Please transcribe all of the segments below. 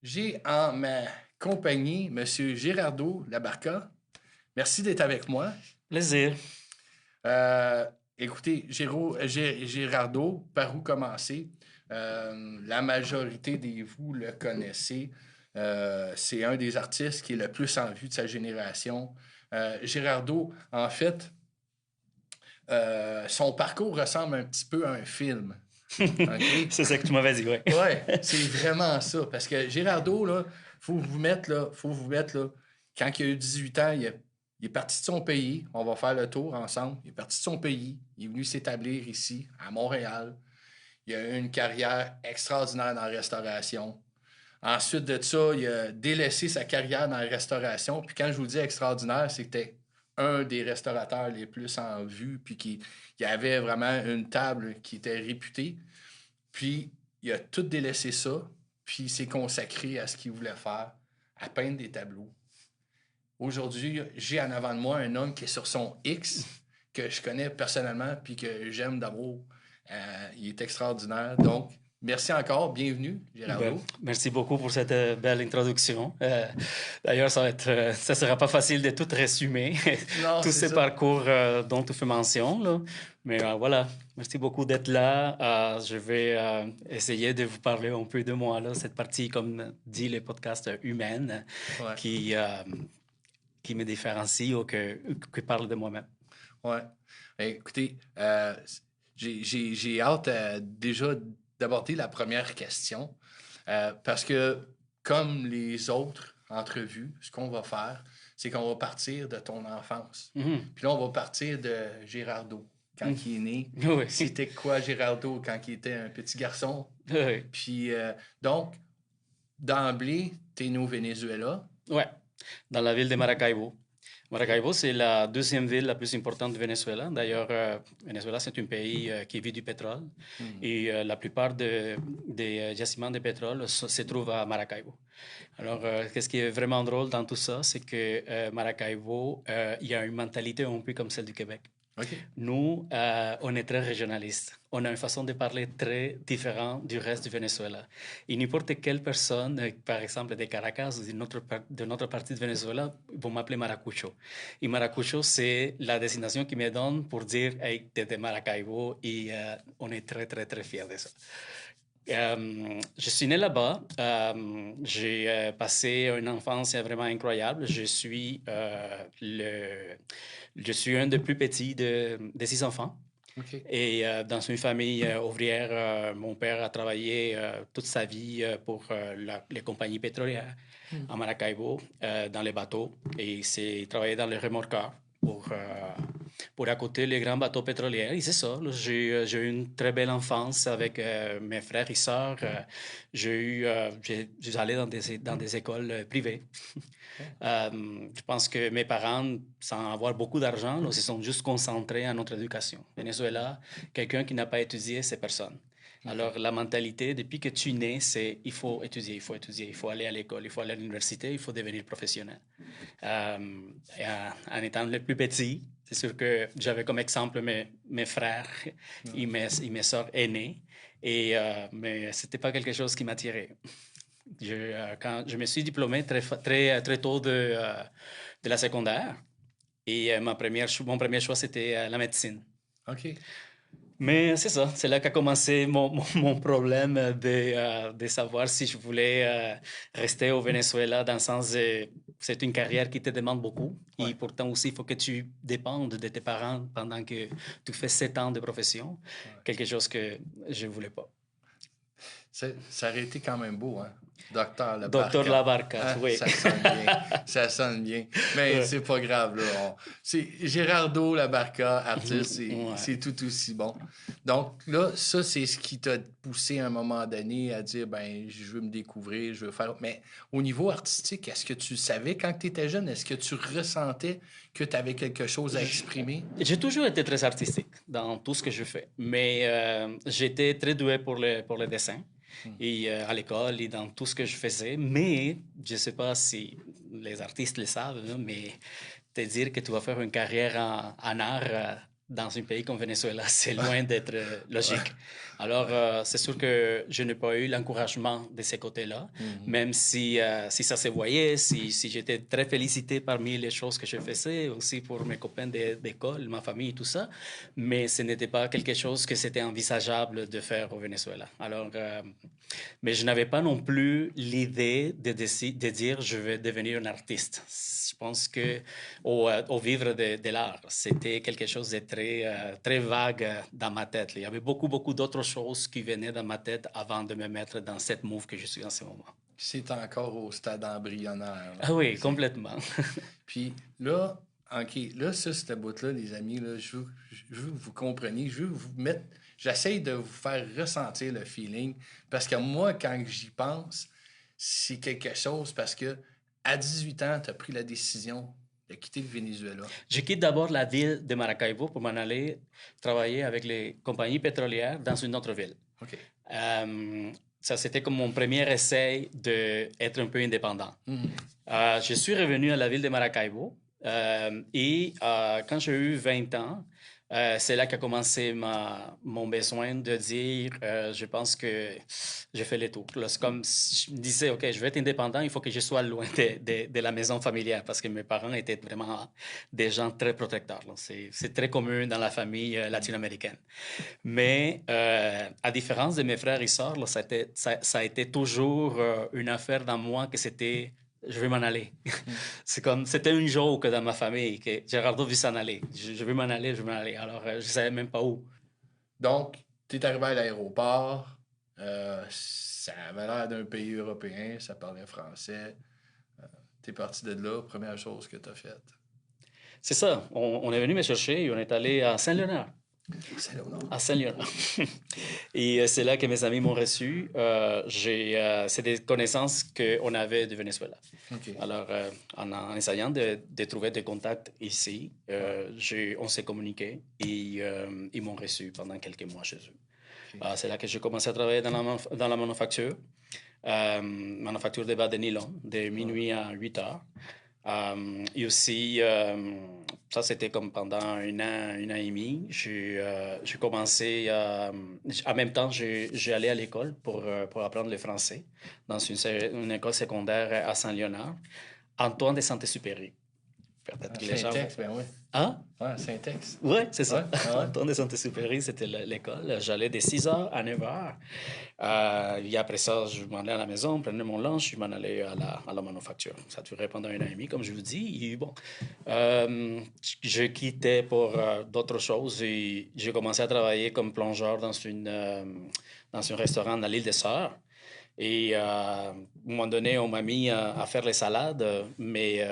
J'ai en ma compagnie M. Gérardo Labarca. Merci d'être avec moi. Plaisir. Euh, Écoutez, Gérardo, par où commencer? La majorité de vous le connaissez. C'est un des artistes qui est le plus en vue de sa génération. Gérardo, en fait, son parcours ressemble un petit peu à un film. OK? C'est ça que tu m'avais dit, oui. Ouais, c'est vraiment ça. Parce que Girardeau, là, faut vous mettre là, quand il a eu 18 ans, il est parti de son pays. On va faire le tour ensemble. Il est parti de son pays. Il est venu s'établir ici, à Montréal. Il a eu une carrière extraordinaire dans la restauration. Ensuite de ça, il a délaissé sa carrière dans la restauration. Puis quand je vous dis extraordinaire, c'était un des restaurateurs les plus en vue, puis qui il avait vraiment une table qui était réputée. Puis, il a tout délaissé ça, puis il s'est consacré à ce qu'il voulait faire, à peindre des tableaux. Aujourd'hui, j'ai en avant de moi un homme qui est sur son X, que je connais personnellement, puis que j'aime d'amour. Il est extraordinaire. Donc, merci encore. Bienvenue, Ben, Gérardo. merci beaucoup pour cette belle introduction. D'ailleurs, ça sera pas facile de tout résumer, Non, tous c'est ces ça. parcours dont tu fais mention, là. Mais voilà, merci beaucoup d'être là. Je vais essayer de vous parler un peu de moi, là, cette partie, comme dit le podcast, humaine, Ouais, qui, euh, qui me différencie ou que parle de moi-même. ouais. Écoutez, j'ai hâte déjà d'aborder la première question. Parce que, comme les autres entrevues, ce qu'on va faire, c'est qu'on va partir de ton enfance. Mhm. Puis là, on va partir de Gérardo, quand Mhm. il est né. Oui. C'était quoi Gérardo quand il était un petit garçon? Oui. Puis, donc, d'emblée, t'es né au Venezuela. Ouais, dans la ville de Maracaibo. Maracaibo, c'est la deuxième ville la plus importante du Venezuela. D'ailleurs, Venezuela, c'est un pays qui vit du pétrole Hmm. et la plupart des gisements de pétrole se trouvent à Maracaibo. Alors, qu'est-ce qui est vraiment drôle dans tout ça, c'est que Maracaibo, il y a une mentalité un peu comme celle du Québec. OK. Nous, on est très régionaliste. On a une façon de parler très différente du reste du Venezuela. Et n'importe quelle personne, par exemple de Caracas ou de notre partie de Venezuela, vont m'appeler Maracucho. Et Maracucho, c'est la désignation qu'ils me donnent pour dire hey, t'es de Maracaibo et on est très, très, très fiers de ça. Je suis né là-bas. J'ai passé une enfance vraiment incroyable. Je suis un des plus petits des six enfants. OK. Et dans une famille ouvrière, mon père a travaillé toute sa vie pour les compagnies pétrolières Hmm. à Maracaibo, dans les bateaux. Et il travaillait dans les remorqueurs pour accoter les grands bateaux pétroliers. Et c'est ça, j'ai eu une très belle enfance avec mes frères et sœurs. J'allais dans des écoles privées. OK. Je pense que mes parents, sans avoir beaucoup d'argent, se sont juste concentrés à notre éducation. Venezuela, quelqu'un qui n'a pas étudié, c'est personne. OK. Alors, la mentalité, depuis que tu nais, c'est il faut étudier, il faut étudier, il faut aller à l'école, il faut aller à l'université, il faut devenir professionnel. En étant le plus petit, c'est sûr que j'avais comme exemple mes frères Ouais. et mes soeurs aînées, mais ce n'était pas quelque chose qui m'attirait. Quand je me suis diplômé très tôt de la secondaire, et mon premier choix, c'était la médecine. OK. Mais c'est ça, c'est là qu'a commencé mon problème de savoir si je voulais rester au Venezuela dans le sens de c'est une carrière qui te demande beaucoup Ouais. et pourtant aussi il faut que tu dépendes de tes parents pendant que tu fais 7 ans de profession, Ouais. quelque chose que je ne voulais pas. Ça aurait été quand même beau, hein? Docteur Le Docteur Barca. Labarca, Hein? oui. Ça sonne bien. Ça sonne bien. Mais Ouais. c'est pas grave, là. C'est Gérardo Labarca, artiste, Ouais. c'est tout aussi bon. Donc là, ça, c'est ce qui t'a poussé à un moment donné à dire, ben, je veux me découvrir, je veux faire. Mais au niveau artistique, est-ce que tu savais quand tu étais jeune? Est-ce que tu ressentais que tu avais quelque chose à exprimer? J'ai toujours été très artistique dans tout ce que je fais, mais j'étais très doué pour le dessin Hmm. et à l'école et dans tout ce que je faisais. Mais je ne sais pas si les artistes le savent, là, mais te dire que tu vas faire une carrière en art, dans un pays comme Venezuela, c'est loin d'être logique. Alors, c'est sûr que je n'ai pas eu l'encouragement de ces côtés-là, même si ça se voyait, si j'étais très félicité parmi les choses que je faisais, aussi pour mes copains d'école, ma famille, tout ça, mais ce n'était pas quelque chose que c'était envisageable de faire au Venezuela. Alors, mais je n'avais pas non plus l'idée de dire je vais devenir un artiste. Je pense que au vivre de l'art, c'était quelque chose de très vague dans ma tête. Il y avait beaucoup d'autres choses qui venaient dans ma tête avant de me mettre dans cette move que je suis en ce moment. C'est encore au stade embryonnaire. Ah oui, complètement. Puis là, OK, là, ça, cette bout-là, les amis, là, je veux que vous compreniez, je veux vous mettre... J'essaie de vous faire ressentir le feeling, parce que moi, quand j'y pense, c'est quelque chose, parce que à 18 ans, tu as pris la décision de quitter le Venezuela. Je quitte d'abord la ville de Maracaibo pour m'en aller travailler avec les compagnies pétrolières dans une autre ville. OK. Ça, c'était comme mon premier essai d'être un peu indépendant. Je suis revenu à la ville de Maracaibo et quand j'ai eu 20 ans, c'est là qu'a commencé mon besoin de dire, je pense que j'ai fait le tour. C'est comme si je me disais, OK, je vais être indépendant, il faut que je sois loin de la maison familiale parce que mes parents étaient vraiment des gens très protecteurs. C'est très commun dans la famille latino-américaine. Mais à différence de mes frères et sœurs, là, ça a été toujours une affaire dans moi que c'était je vais m'en aller. C'était une joke dans ma famille que Gerardo veut s'en aller. Je veux m'en aller, je veux m'en aller. Alors, je ne savais même pas où. Donc, tu es arrivé à l'aéroport. Ça avait l'air d'un pays européen. Ça parlait français. Tu es parti de là. Première chose que tu as faite. C'est ça. On est venu me chercher et on est allé à Saint-Léonard. À Saint-Léonard. Et c'est là que mes amis m'ont reçu. C'est des connaissances qu'on avait du Venezuela. Okay. Alors, en essayant de trouver des contacts ici, on s'est communiqué et ils m'ont reçu pendant quelques mois chez eux. Okay. C'est là que j'ai commencé à travailler dans la manufacture. Manufacture de bas de nylon, de minuit à 8 heures. Et aussi, ça c'était comme pendant un an et demi. J'ai commencé, en même temps, j'ai allé à l'école pour apprendre le français dans une école secondaire à Saint-Léonard, Antoine de Saint-Exupéry. Peut-être que les gens... Ben oui. Hein? Ouais, Saint-Ex. Oui, c'est ça. Ouais. Antoine de Saint-Exupéry, c'était l'école. J'allais de 6h à 9h. Et après ça, je m'en allais à la maison, prenais mon lunch, je m'en allais à la manufacture. Ça durait pendant un an et demi, comme je vous dis. Et bon, je quittais pour d'autres choses et j'ai commencé à travailler comme plongeur dans un restaurant dans l'île des Sœurs. Et à un moment donné, on m'a mis à faire les salades, mais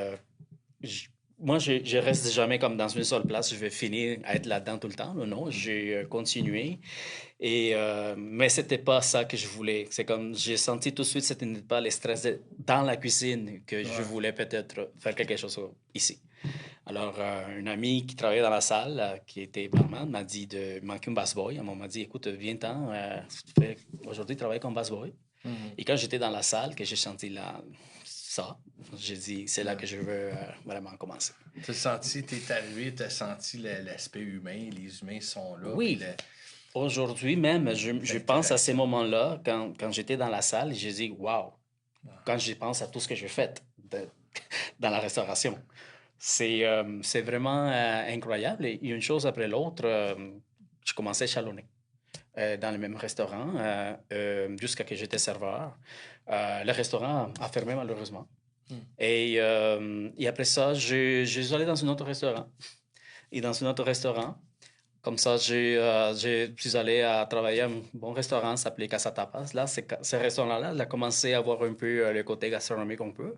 moi, je reste jamais comme dans une seule place. Je vais finir à être là-dedans tout le temps. Non, j'ai continué. Mais c'était pas ça que je voulais. C'est comme, j'ai senti tout de suite, c'était pas le stress dans la cuisine que je voulais peut-être faire quelque chose ici. Alors, un ami qui travaillait dans la salle, qui était barman, m'a dit de manquer un bass boy. On m'a dit, écoute, viens-t'en, aujourd'hui, travaille comme bass boy. Et quand j'étais dans la salle, que j'ai senti ça, j'ai dit, c'est là que je veux vraiment commencer. Tu as senti, tu es arrivé, tu as senti l'aspect humain, les humains sont là. Oui. Aujourd'hui même, je pense à ces moments-là, quand j'étais dans la salle, j'ai dit, wow, quand je pense à tout ce que j'ai fait dans la restauration. C'est vraiment incroyable. Et une chose après l'autre, je commençais à échelonner dans le même restaurant jusqu'à que j'étais serveur. Le restaurant a fermé malheureusement. Et après ça, je suis allé dans un autre restaurant. Et dans un autre restaurant, comme ça, je suis allé à travailler à un bon restaurant, ça s'appelait Casa Tapas. Là, ce restaurant-là, il a commencé à avoir un peu le côté gastronomique un peu.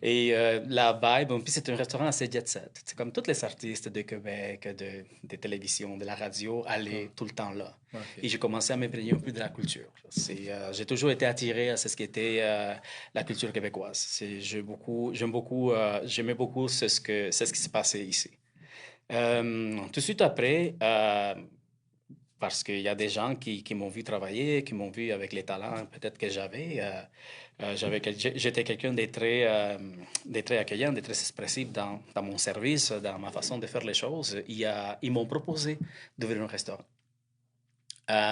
Et la vibe, puis c'est un restaurant assez jet set. C'est comme tous les artistes de Québec, de télévision, de la radio, allaient tout le temps là. Okay. Et j'ai commencé à m'imprégner un peu de la culture. J'ai toujours été attiré à ce qui était la culture québécoise. J'aimais beaucoup ce qui s'est passé ici. Tout de suite après, parce qu'il y a des gens qui m'ont vu travailler, qui m'ont vu avec les talents peut-être que j'avais. J'étais quelqu'un de très accueillant, de très expressif dans mon service, dans ma façon de faire les choses. Ils m'ont proposé d'ouvrir un restaurant.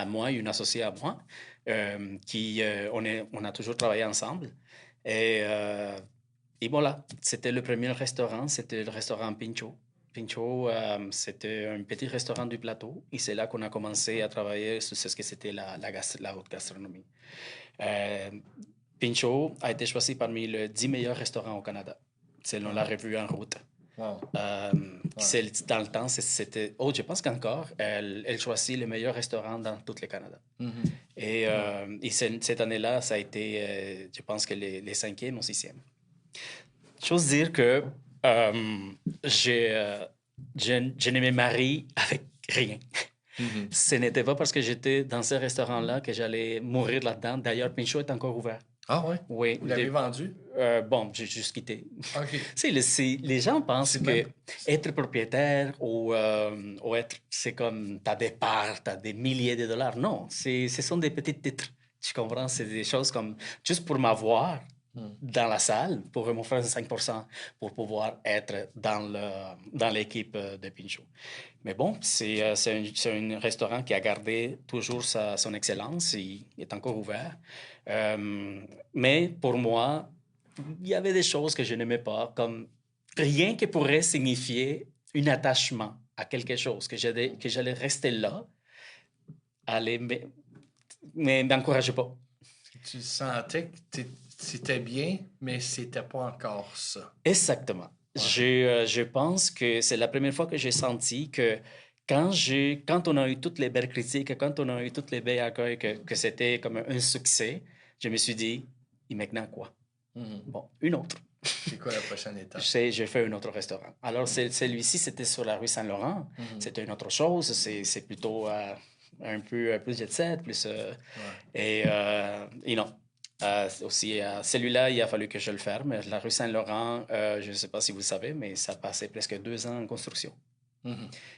Moi et une associée à moi, on a toujours travaillé ensemble. Et, euh, et voilà, c'était le premier restaurant, c'était le restaurant Pincho. Pincho, c'était un petit restaurant du plateau et c'est là qu'on a commencé à travailler sur ce que c'était la haute gastronomie. Euh, Pincho a été choisi parmi les 10 meilleurs restaurants au Canada, selon la revue En Route. Wow. Dans le temps, c'était... Oh, je pense qu'encore, elle choisit les meilleurs restaurants dans tout le Canada. Et cette année-là, ça a été, je pense que les 5e ou 6e. Chose dire que je ne me marie avec rien. Ce n'était pas parce que j'étais dans ce restaurant-là que j'allais mourir là-dedans. D'ailleurs, Pincho est encore ouvert. Ah ouais? Oui. Vous l'avez vendu? Bon, j'ai juste quitté. OK. Les gens pensent que être propriétaire ou être, c'est comme t'as des parts, t'as des milliers de dollars. Non, ce sont des petits titres. Tu comprends? C'est des choses comme juste pour m'avoir dans la salle, pour m'offrir 5% pour pouvoir être dans l'équipe de Pincho. Mais bon, c'est un restaurant qui a gardé toujours son excellence. Il est encore ouvert. Mais pour moi, il y avait des choses que je n'aimais pas, comme rien qui pourrait signifier un attachement à quelque chose, que j'allais rester là, mais m'encourageait pas. Tu sentais que c'était bien, mais c'était pas encore ça. Exactement. Je pense que c'est la première fois que j'ai senti que quand on a eu toutes les belles critiques, quand on a eu toutes les belles accueils, que c'était comme un succès, je me suis dit, et maintenant quoi? Bon, une autre. C'est quoi la prochaine étape? J'ai fait un autre restaurant. Alors, celui-ci, c'était sur la rue Saint-Laurent. C'était une autre chose. C'est plutôt un peu plus jet set, plus... Et non. Aussi, celui-là, il a fallu que je le ferme. La rue Saint-Laurent, je ne sais pas si vous le savez, mais ça passait presque 2 ans en construction.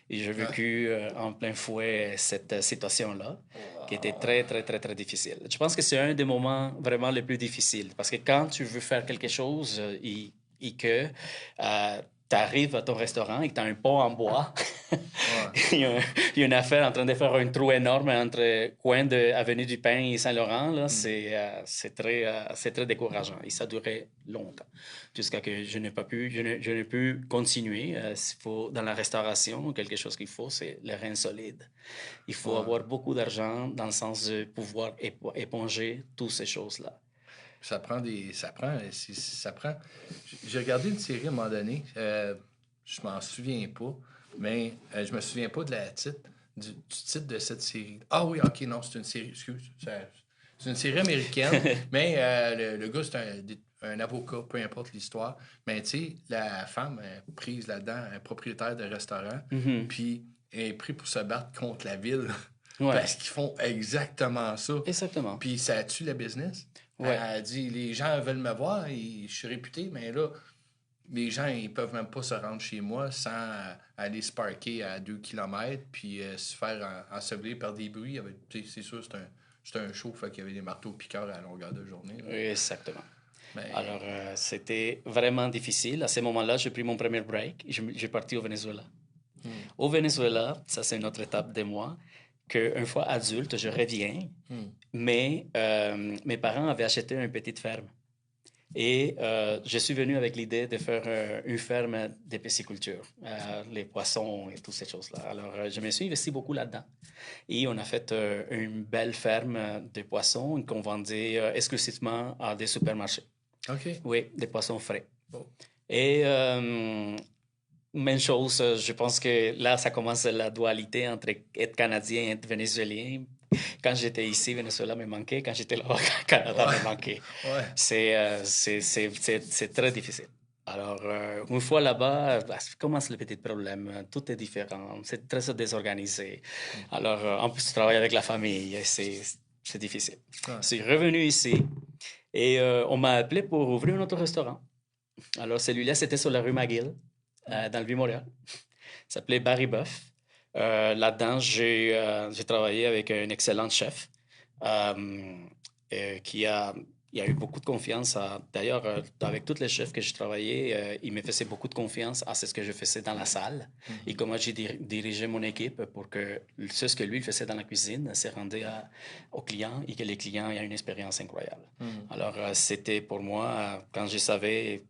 Et j'ai vécu en plein fouet cette situation-là, qui était très, très, très, très difficile. Je pense que c'est un des moments vraiment les plus difficiles, parce que quand tu veux faire quelque chose et que tu arrives à ton restaurant et que tu as un pot en bois, il y a une affaire en train de faire un trou énorme entre coin de Avenue du Pin et Saint-Laurent, là, c'est très décourageant. Et ça durait longtemps, jusqu'à que je n'ai pu continuer. Dans la restauration, quelque chose qu'il faut, c'est le rein solide. Il faut avoir beaucoup d'argent dans le sens de pouvoir éponger toutes ces choses-là. Ça prend. J'ai regardé une série à un moment donné, je m'en souviens pas, mais je me souviens pas du titre de cette série. Ah oui, ok, non, c'est une série, excuse. C'est une série américaine, mais le gars, c'est un avocat, peu importe l'histoire. Mais tu sais, la femme est prise là-dedans, un propriétaire de restaurant, puis elle est prise pour se battre contre la ville. Parce qu'ils font exactement ça. Exactement. Puis ça tue le business. Elle dit, les gens veulent me voir, et je suis réputé, mais là, les gens, ils peuvent même pas se rendre chez moi sans aller se parker à 2 km puis se faire ensevelir par des bruits. C'est sûr, c'était un show, fait qu'il y avait des marteaux-piqueurs à longueur de journée. Là. Exactement. Alors, c'était vraiment difficile. À ce moment-là, j'ai pris mon premier break. J'ai parti au Venezuela. Au Venezuela, ça, c'est une autre étape de moi, qu'une fois adulte, je reviens, mais mes parents avaient acheté une petite ferme. Et je suis venu avec l'idée de faire une ferme de pisciculture, les poissons et toutes ces choses-là. Alors, je me suis investi beaucoup là-dedans. Et on a fait une belle ferme de poissons qu'on vendait exclusivement à des supermarchés. OK. Oui, des poissons frais. Et même chose, je pense que là, ça commence la dualité entre être Canadien et être Vénézuélien. Quand j'étais ici, Venezuela me manquait. Quand j'étais là-bas, Canada me manquait. C'est très difficile. Alors, une fois là-bas, commence le petit problème. Tout est différent. C'est très désorganisé. Alors, en plus, tu travailles avec la famille. C'est difficile. Je suis revenu ici et on m'a appelé pour ouvrir un autre restaurant. Alors, celui-là, c'était sur la rue McGill, dans le Vieux-Montréal. Ça s'appelait Barry Buff. Là-dedans, j'ai travaillé avec un excellent chef euh, qui il a eu beaucoup de confiance. D'ailleurs, avec tous les chefs que j'ai travaillé, il me faisait beaucoup de confiance à ce que je faisais dans la salle et comment j'ai dirigé mon équipe pour que ce que lui faisait dans la cuisine se rendait aux clients et que les clients aient une expérience incroyable. Alors, c'était pour moi, quand je savais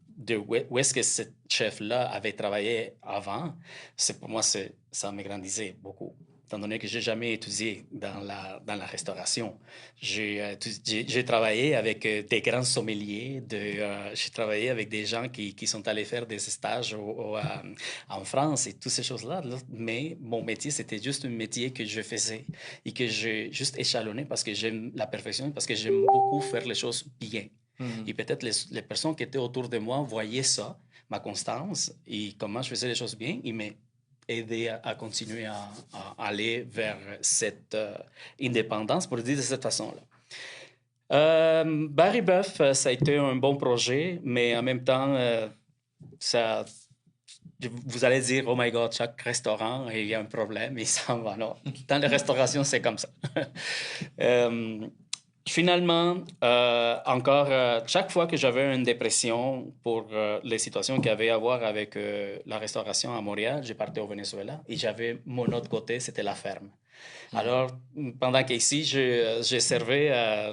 où est-ce que ce chef-là avait travaillé avant, pour moi, ça me grandissait beaucoup. Étant donné que j'ai jamais étudié dans la restauration, j'ai travaillé avec des grands sommeliers, j'ai travaillé avec des gens qui sont allés faire des stages en France et toutes ces choses-là. Mais mon métier, c'était juste un métier que je faisais et que j'ai juste échelonné parce que j'aime la perfection, parce que j'aime beaucoup faire les choses bien. Et peut-être les personnes qui étaient autour de moi voyaient ça, ma constance et comment je faisais les choses bien. Ils m'ont aidé à continuer à aller vers cette indépendance, pour le dire de cette façon-là. Barry Buff, ça a été un bon projet, mais en même temps, ça, vous allez dire, oh my God, chaque restaurant, il y a un problème, et ça va. Non, dans les restaurations, c'est comme ça. Finalement, encore, chaque fois que j'avais une dépression pour les situations qu'il y avait à voir avec la restauration à Montréal, je partais au Venezuela et j'avais mon autre côté, c'était la ferme. Alors, pendant qu'ici, je servais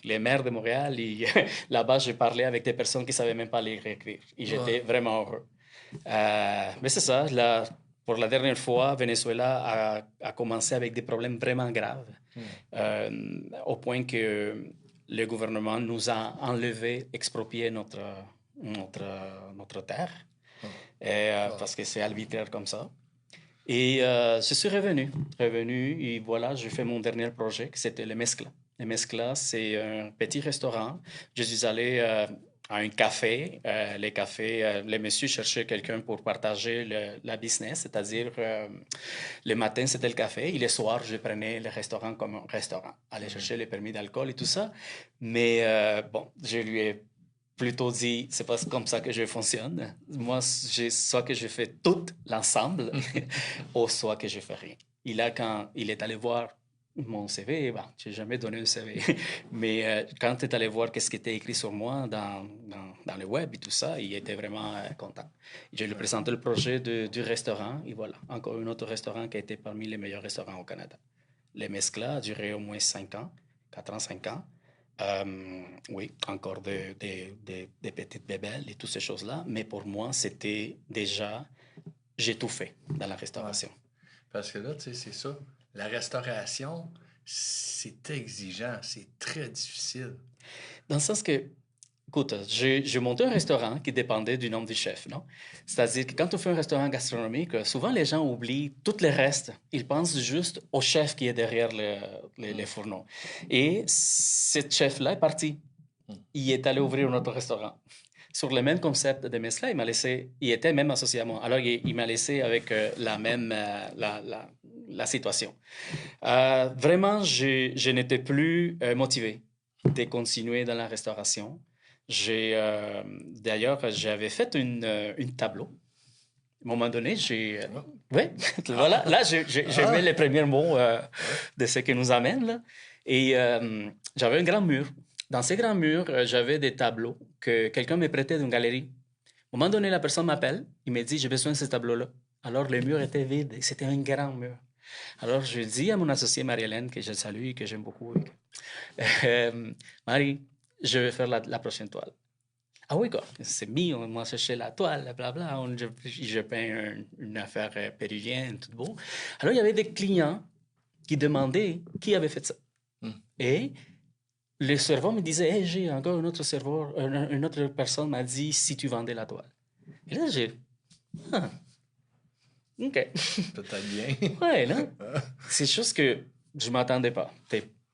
les maires de Montréal et là-bas, je parlais avec des personnes qui ne savaient même pas lire et écrire. Et j'étais vraiment heureux. Mais c'est ça, pour la dernière fois, Venezuela a commencé avec des problèmes vraiment graves, au point que le gouvernement nous a enlevé, exproprié notre terre, parce que c'est arbitraire comme ça. Et je suis revenu, et voilà, j'ai fait mon dernier projet, c'était le Mescla. Le Mescla, c'est un petit restaurant. Je suis allé à un café. Les messieurs cherchaient quelqu'un pour partager la business, c'est-à-dire le matin, c'était le café, et le soir, je prenais le restaurant comme un restaurant. Aller chercher les permis d'alcool et tout ça. Mais bon, je lui ai plutôt dit, c'est pas comme ça que je fonctionne. Moi, soit que je fais tout l'ensemble, ou soit que je fais rien. Et là, quand il est allé voir mon CV, ben, je n'ai jamais donné un CV, mais quand il est allé voir qu'est-ce qui était écrit sur moi dans le web et tout ça, il était vraiment content. Je lui ai présenté le projet du restaurant, et voilà, encore un autre restaurant qui a été parmi les meilleurs restaurants au Canada. Les Mescla a duré au moins 5 ans, 4 ans, 5 ans. Oui, encore des petites bébelles et toutes ces choses-là. Mais pour moi, c'était déjà, j'ai tout fait dans la restauration. Ouais. Parce que là, tu sais, c'est ça. La restauration, c'est exigeant, c'est très difficile. Dans le sens que, écoute, j'ai monté un restaurant qui dépendait du nom du chef, non? C'est-à-dire que quand on fait un restaurant gastronomique, souvent les gens oublient tout le reste. Ils pensent juste au chef qui est derrière les fourneaux. Et ce chef-là est parti. Il est allé ouvrir un autre restaurant. Sur le même concept de Mescla, il était même associé à moi. Alors, il m'a laissé avec la situation. Vraiment, je n'étais plus motivé de continuer dans la restauration. D'ailleurs, j'avais fait une tableau. À un moment donné, oui, voilà, là, j'ai mis les premiers mots de ce qui nous amène. Là. Et j'avais un grand mur. Dans ces grands murs, j'avais des tableaux que quelqu'un me prêtait d'une galerie. À un moment donné, la personne m'appelle, il me dit, j'ai besoin de ce tableau-là. Alors, le mur était vide, c'était un grand mur. Alors, je dis à mon associée Marie-Hélène, que je salue et que j'aime beaucoup, Marie, je vais faire la prochaine toile. Ah oui, quoi, c'est mis, on m'a cherché la toile, blabla, je peins une affaire péruvienne, tout beau. Alors, il y avait des clients qui demandaient qui avait fait ça. Et le serveur me disait, hey, j'ai encore un autre serveur, une autre personne m'a dit si tu vendais la toile. Et là, j'ai. Ah, OK. Peut-être bien. Ouais, là. C'est chose que je ne m'attendais pas.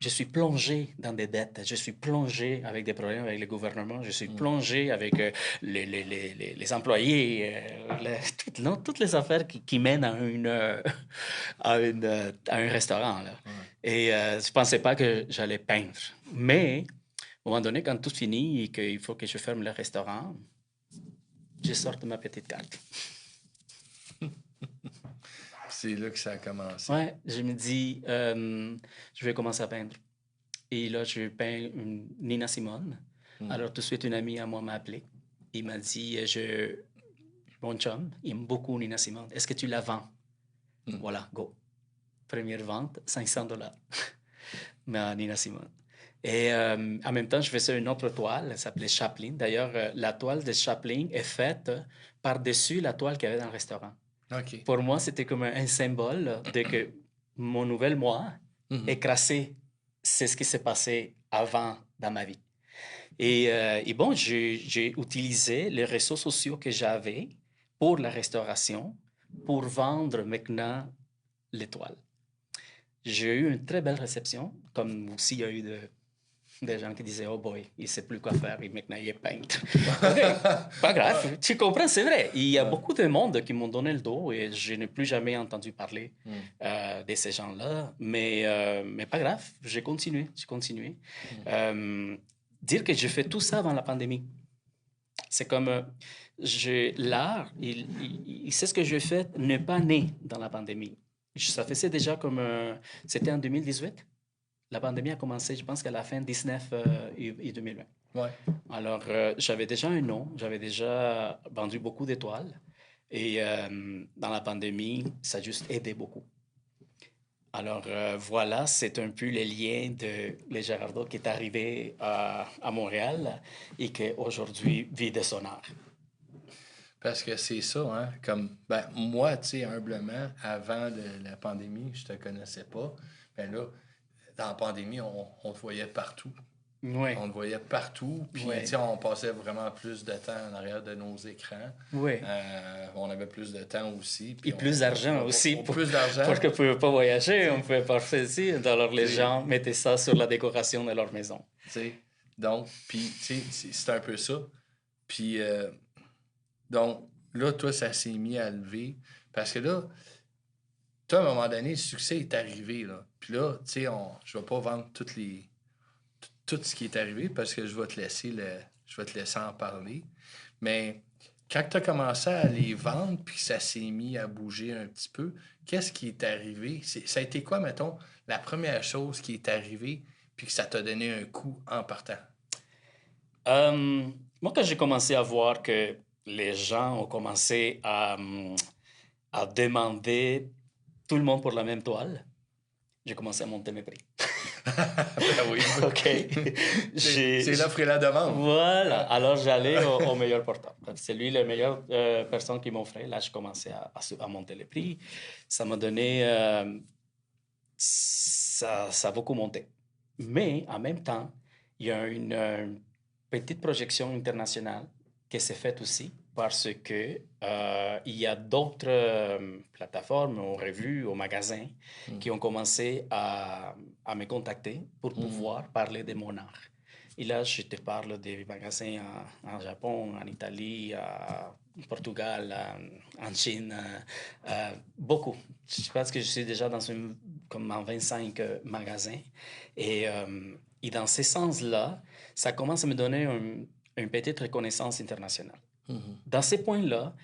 Je suis plongé dans des dettes, je suis plongé avec des problèmes avec le gouvernement, je suis plongé avec les employés, toutes les affaires qui mènent à un restaurant. Là. Et je ne pensais pas que j'allais peindre. Mais, à un moment donné, quand tout finit et qu'il faut que je ferme le restaurant, je sors de ma petite carte. C'est là que ça a commencé. Ouais, je me dis, je vais commencer à peindre. Et là, je peins une Nina Simone. Alors, tout de suite, une amie à moi m'a appelé. Il m'a dit, mon chum, il aime beaucoup Nina Simone. Est-ce que tu la vends? Voilà, go. Première vente, $500. Mais Nina Simone. Et en même temps, je faisais une autre toile, elle s'appelait Chaplin. D'ailleurs, la toile de Chaplin est faite par-dessus la toile qu'il y avait dans le restaurant. OK. Pour moi, c'était comme un symbole de que mon nouvel moi écrasé, c'est ce qui s'est passé avant dans ma vie. Et bon, j'ai utilisé les réseaux sociaux que j'avais pour la restauration pour vendre maintenant l'étoile. J'ai eu une très belle réception, comme aussi il y a eu des gens qui disaient « Oh boy, il ne sait plus quoi faire, et maintenant il est peintre. » OK, pas grave, tu comprends, c'est vrai. Il y a beaucoup de monde qui m'ont donné le dos et je n'ai plus jamais entendu parler de ces gens-là. Mais pas grave, j'ai continué. Dire que j'ai fait tout ça avant la pandémie, c'est comme l'art, c'est ce que je fais, n'est pas né dans la pandémie. Ça faisait déjà comme... c'était en 2018. La pandémie a commencé, je pense qu'à la fin 19 et 2020. Ouais. Alors, j'avais déjà un nom, j'avais déjà vendu beaucoup d'étoiles. Et dans la pandémie, ça a juste aidé beaucoup. Alors, voilà, c'est un peu le lien de Le Gérardo qui est arrivé à Montréal et qui aujourd'hui vit de son art. Parce que c'est ça, hein. Comme, ben, moi, tu sais, humblement, avant la pandémie, je te connaissais pas. Ben là, dans la pandémie, on te voyait partout. Oui. On te voyait partout. Puis, tu sais, on passait vraiment plus de temps en arrière de nos écrans. Oui. On avait plus de temps aussi. Et plus d'argent aussi. Plus d'argent. Parce qu'on ne pouvait pas voyager, on ne pouvait pas faire ici. Alors, les gens mettaient ça sur la décoration de leur maison. Tu sais, donc, puis, tu sais, c'est un peu ça. Puis, donc, là, toi, ça s'est mis à lever. Parce que là, toi, à un moment donné, le succès est arrivé, là. Puis là, tu sais, je vais pas vendre tout ce qui est arrivé parce que je vais te laisser en parler. Mais quand tu as commencé à les vendre puis que ça s'est mis à bouger un petit peu, qu'est-ce qui est arrivé? Ça a été quoi, mettons, la première chose qui est arrivée puis que ça t'a donné un coup en partant? Moi, quand j'ai commencé à voir que les gens ont commencé à demander tout le monde pour la même toile, j'ai commencé à monter mes prix. Ben oui. OK. C'est l'offre et la demande. Voilà. Alors, j'allais au meilleur porteur. C'est lui la meilleure personne qui m'offrait. Là, j'ai commencé à monter les prix. Ça m'a donné... ça a beaucoup monté. Mais, en même temps, il y a une petite projection internationale qui s'est faite aussi parce que il y a d'autres plateformes, aux revues, aux magasins qui ont commencé à me contacter pour pouvoir parler de mon art. Et là, je te parle des magasins en Japon, en Italie, au Portugal, en Chine, beaucoup. Je pense que je suis déjà comme en 25 magasins. Et dans ce sens-là, ça commence à me donner une petite reconnaissance internationale. Dans ces points-là,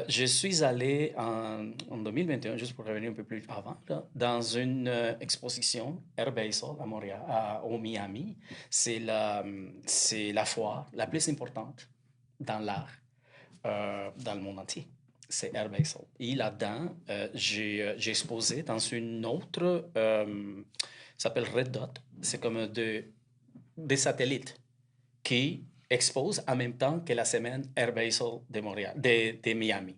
je suis allé en 2021, juste pour revenir un peu plus avant, là, dans une exposition Art Basel à Montréal, au Miami. C'est la foire la plus importante dans l'art dans le monde entier. C'est Art Basel. Et là-dedans, j'ai exposé dans une autre, ça s'appelle Red Dot. C'est comme des satellites qui expose en même temps que la semaine Art Basel de Montréal, de Miami.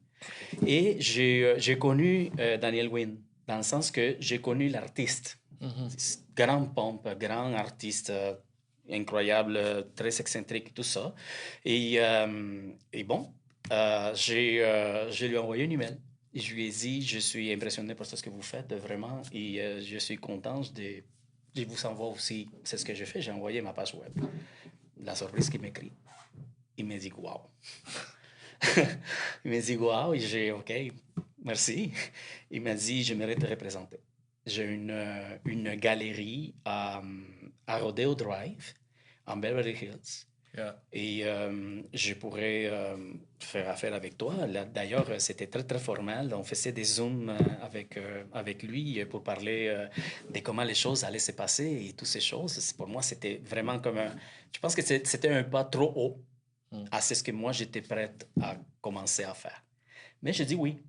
Et j'ai connu Daniel Wynn, dans le sens que j'ai connu l'artiste. Grand pompe, grand artiste, incroyable, très excentrique, tout ça. Et bon, je lui ai envoyé un email. Et je lui ai dit, je suis impressionné par ce que vous faites, vraiment, et je suis content je vous envoie aussi, c'est ce que j'ai fait, j'ai envoyé ma page web. La surprise qu'il m'écrit, il me dit « Wow ». Il me dit « Wow » et j'ai « OK, merci ». Il m'a dit « J'aimerais te représenter ». J'ai une galerie à Rodeo Drive, en Beverly Hills. Yeah. Et je pourrais faire affaire avec toi. D'ailleurs, c'était très, très formel. On faisait des Zooms avec lui pour parler de comment les choses allaient se passer et toutes ces choses. Pour moi, c'était vraiment comme un... Je pense que c'était un pas trop haut à ce que moi, j'étais prête à commencer à faire. Mais je dis oui.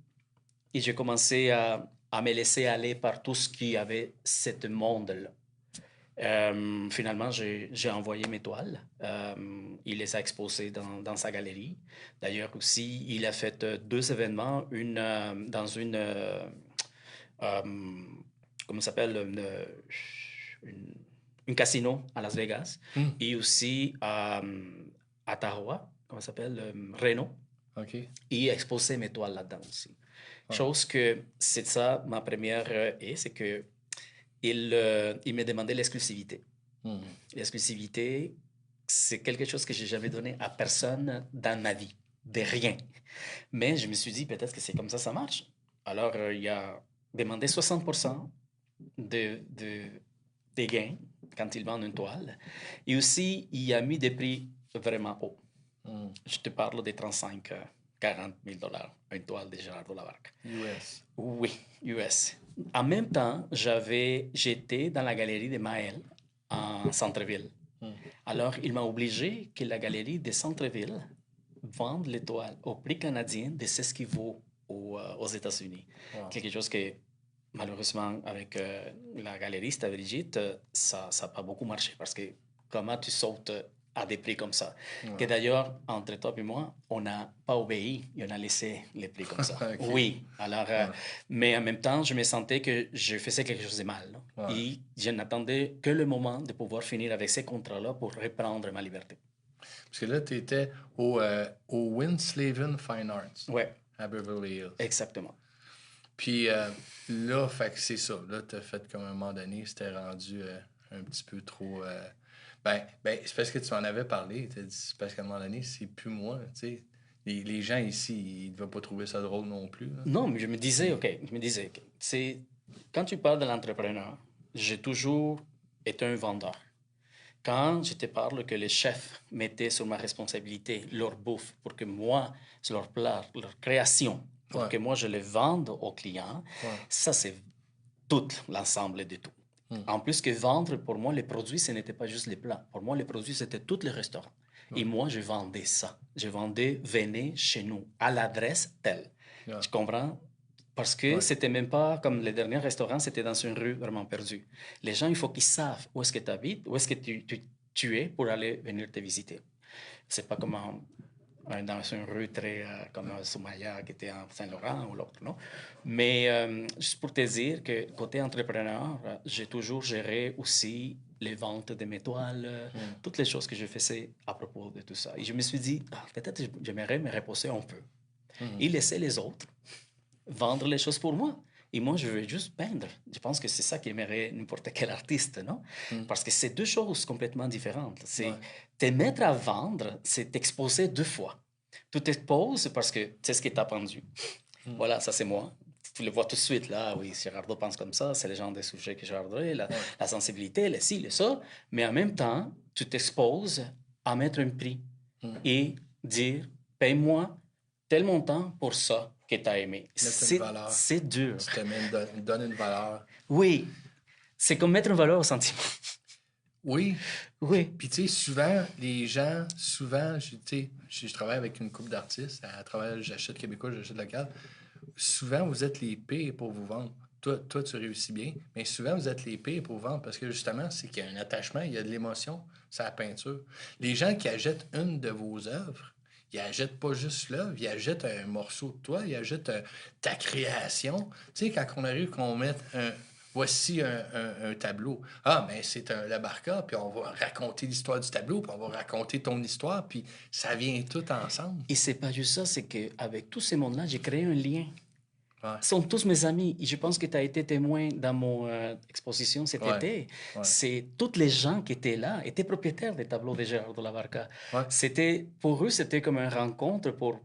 Et j'ai commencé à me laisser aller par tout ce qui avait ce monde-là. Finalement, j'ai envoyé mes toiles. Il les a exposées dans sa galerie. D'ailleurs aussi, il a fait deux événements, une dans euh, comment ça s'appelle, une, une casino à Las Vegas, et aussi à Tahoe, comment ça s'appelle, Reno. OK. Et exposé mes toiles là-dedans aussi. Chose que c'est ça ma première c'est que il me demandait l'exclusivité. L'exclusivité, c'est quelque chose que j'ai jamais donné à personne dans ma vie, de rien. Mais je me suis dit, peut-être que c'est comme ça marche. Alors, il a demandé 60% des gains quand il vend une toile. Et aussi, il a mis des prix vraiment hauts. Je te parle des 35 40 000 $, une toile de Gerardo Labarca. US. Oui, US. En même temps, j'étais dans la galerie de Maël en centre-ville. Alors, il m'a obligé que la galerie de centre-ville vende les toiles au prix canadien de ce qu'il vaut aux États-Unis. Wow. Quelque chose que, malheureusement, avec la galeriste Brigitte, ça n'a pas beaucoup marché parce que comment tu sautes à des prix comme ça. Ouais. Que d'ailleurs, entre toi et moi, on n'a pas obéi et on a laissé les prix comme ça. Okay. Oui, alors, mais en même temps, je me sentais que je faisais quelque chose de mal. Ouais. Et je n'attendais que le moment de pouvoir finir avec ces contrats-là pour reprendre ma liberté. Parce que là, tu étais au Winslavin Fine Arts. Ouais. À Beverly Hills. Exactement. Puis là, fait que c'est ça. Là, tu as fait comme un moment donné, c'était rendu un petit peu trop... Ben, c'est parce que tu m'en avais parlé. Tu as dit, c'est parce qu'à un moment donné, c'est plus moi. Tu sais. Les gens ici, ils ne devaient pas trouver ça drôle non plus. Là. Non, mais je me disais, OK. C'est, quand tu parles de l'entrepreneur, j'ai toujours été un vendeur. Quand je te parle que les chefs mettaient sur ma responsabilité leur bouffe pour que moi, leur plat, leur création, pour que moi, je les vende aux clients, ça, c'est tout l'ensemble de tout. En plus que vendre, pour moi, les produits, ce n'était pas juste les plats. Pour moi, les produits, c'était tous les restaurants. Et moi, je vendais ça. Je vendais, venez chez nous, à l'adresse telle. Tu comprends? Parce que c'était même pas comme les derniers restaurants, c'était dans une rue vraiment perdue. Les gens, il faut qu'ils savent où est-ce que tu habites, où est-ce que tu es pour aller venir te visiter. C'est pas comme dans une rue très comme Soumaya qui était en Saint-Laurent ou l'autre, non? Mais juste pour te dire que côté entrepreneur, j'ai toujours géré aussi les ventes de mes toiles, toutes les choses que je faisais à propos de tout ça. Et je me suis dit, peut-être j'aimerais me reposer un peu et laisser les autres vendre les choses pour moi. Et moi, je veux juste peindre. Je pense que c'est ça qu'aimerait n'importe quel artiste, non? Parce que c'est deux choses complètement différentes. C'est te mettre à vendre, c'est t'exposer deux fois. Tu t'exposes parce que c'est ce qui t'a pendu. Voilà, ça c'est moi. Tu le vois tout de suite, là, oui, Gerardo pense comme ça, c'est le genre de sujet que Gerardo est, la sensibilité, le ci, le ça. Mais en même temps, tu t'exposes à mettre un prix et dire, paye-moi tel montant pour ça que tu as aimé. C'est dur. Tu te donnes une valeur. Oui. C'est comme mettre une valeur au sentiment. Oui. Oui. Puis, tu sais, souvent, les gens, je travaille avec une couple d'artistes. À travers, j'achète québécois, j'achète local. Souvent, vous êtes les pires pour vous vendre. Toi, tu réussis bien, mais souvent, vous êtes les pires pour vous vendre parce que, justement, c'est qu'il y a un attachement, il y a de l'émotion, c'est la peinture. Les gens qui achètent une de vos œuvres, ils achètent pas juste l'œuvre, ils achètent un morceau de toi, ils achètent ta création. Tu sais, quand on arrive, qu'on mette voici un tableau. Ah, mais c'est un Labarca, puis on va raconter l'histoire du tableau, puis on va raconter ton histoire, puis ça vient tout ensemble. Et c'est pas juste ça, c'est qu'avec tous ces mondes-là, j'ai créé un lien. Ouais. sont tous mes amis. Et je pense que tu as été témoin dans mon exposition cet Ouais. été. Ouais. C'est toutes les gens qui étaient là étaient propriétaires des tableaux de Gérard de la Barca. Ouais. C'était, pour eux, c'était comme une rencontre pour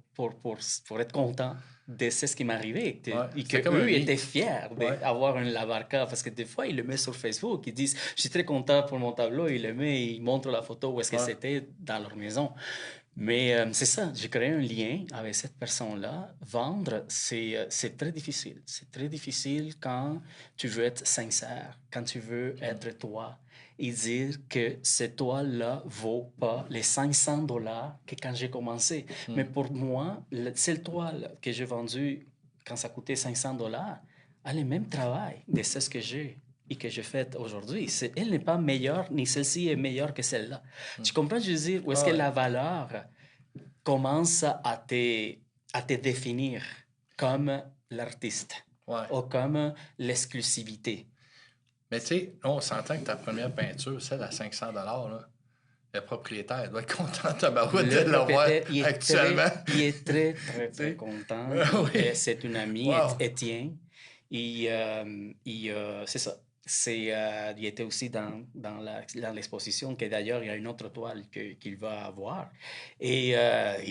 être content de ce qui m'arrivait. Ouais. Et C'était comme un qu'eux meet. étaient fiers Ouais. d'avoir un La Barca. Parce que des fois, ils le mettent sur Facebook. Ils disent, je suis très content pour mon tableau. Ils le mettent, ils montrent la photo où est-ce que Ouais. c'était dans leur maison. Mais c'est ça, j'ai créé un lien avec cette personne-là. Vendre, c'est très difficile. C'est très difficile quand tu veux être sincère, quand tu veux être toi et dire que ce toi-là vaut pas les 500 dollars que quand j'ai commencé. Mais pour moi, cette toile que j'ai vendue quand ça coûtait 500 dollars a le même travail de ce que j'ai et que je fais aujourd'hui. Elle n'est pas meilleure, ni celle-ci est meilleure que celle-là. Tu comprends, je veux dire, où est-ce Ah que ouais. la valeur commence à te définir comme l'artiste Ouais. ou comme l'exclusivité. Mais tu sais, on s'entend que ta première peinture, celle à 500 là, le propriétaire doit être content de Le l'avoir propriétaire, actuellement. il est très, très, Tu très sais? content. Oui. C'est une amie, Wow. Étienne. C'est ça. Il était aussi dans l'exposition, que d'ailleurs, il y a une autre toile qu'il va avoir. Et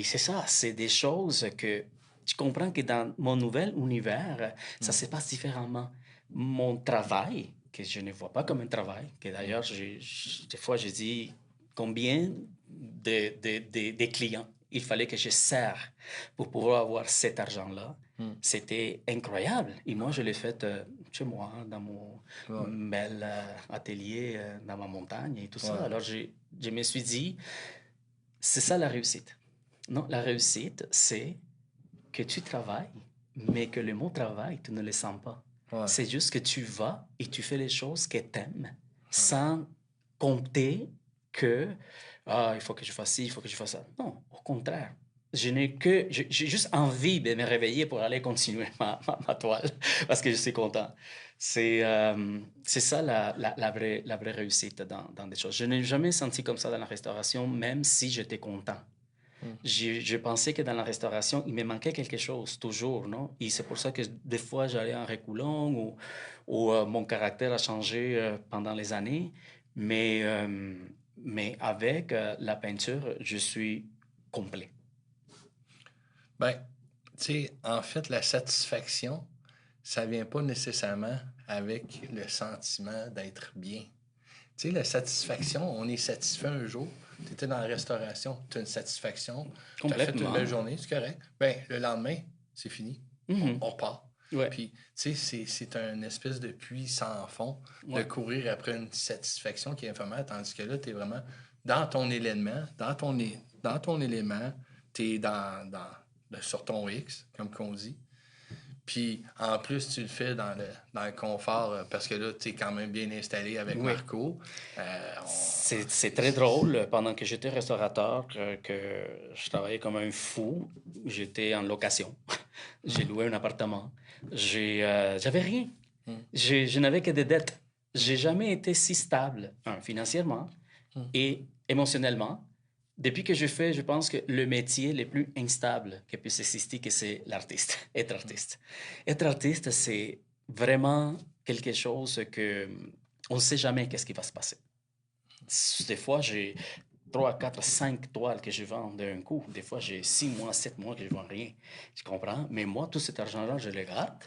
c'est ça, c'est des choses que tu comprends que dans mon nouvel univers, ça se passe différemment. Mon travail, que je ne vois pas comme un travail, que d'ailleurs, des fois, je dis combien de clients il fallait que je serre pour pouvoir avoir cet argent-là. C'était incroyable. Et moi, je l'ai fait chez moi, dans mon bel atelier, dans ma montagne et tout ça. Ouais. Alors, je me suis dit, c'est ça la réussite. Non, la réussite, c'est que tu travailles, mais que le mot travail, tu ne le sens pas. Ouais. C'est juste que tu vas et tu fais les choses que tu aimes sans compter que il faut que je fasse ci, il faut que je fasse ça. Non, au contraire. J'ai juste envie de me réveiller pour aller continuer ma toile parce que je suis content. C'est ça la vraie réussite dans des choses. Je n'ai jamais senti comme ça dans la restauration, même si j'étais content. Je pensais que dans la restauration, il me manquait quelque chose, toujours, non? Et c'est pour ça que des fois, j'allais en reculant ou mon caractère a changé pendant les années. Mais avec la peinture, je suis complet. Ben, tu sais, en fait, la satisfaction, ça vient pas nécessairement avec le sentiment d'être bien. Tu sais, la satisfaction, on est satisfait un jour. Tu étais dans la restauration, tu as une satisfaction, tu as fait une Complètement. belle journée, c'est correct. Ben, le lendemain, c'est fini. On part. Ouais. Puis, tu sais, c'est un espèce de puits sans fond de Ouais. courir après une satisfaction qui est éphémère, tandis que là, tu es vraiment dans ton élément, dans ton élément, tu es sur ton X, comme qu'on dit. Puis, en plus, tu le fais dans le confort, parce que là, tu es quand même bien installé avec Oui. Marco. C'est très drôle. Pendant que j'étais restaurateur, que je travaillais comme un fou, j'étais en location. J'ai loué un appartement. J'avais rien. Je n'avais que des dettes. J'ai jamais été si stable, financièrement et émotionnellement. Depuis que je fais, je pense que le métier le plus instable qui puisse exister, que c'est l'artiste, être artiste. Être artiste, c'est vraiment quelque chose que on ne sait jamais qu'est-ce qui va se passer. Des fois, j'ai 3, 4, 5 toiles que je vends d'un coup. Des fois, j'ai 6 mois, 7 mois que je ne vends rien. Tu comprends? Mais moi, tout cet argent-là, je le garde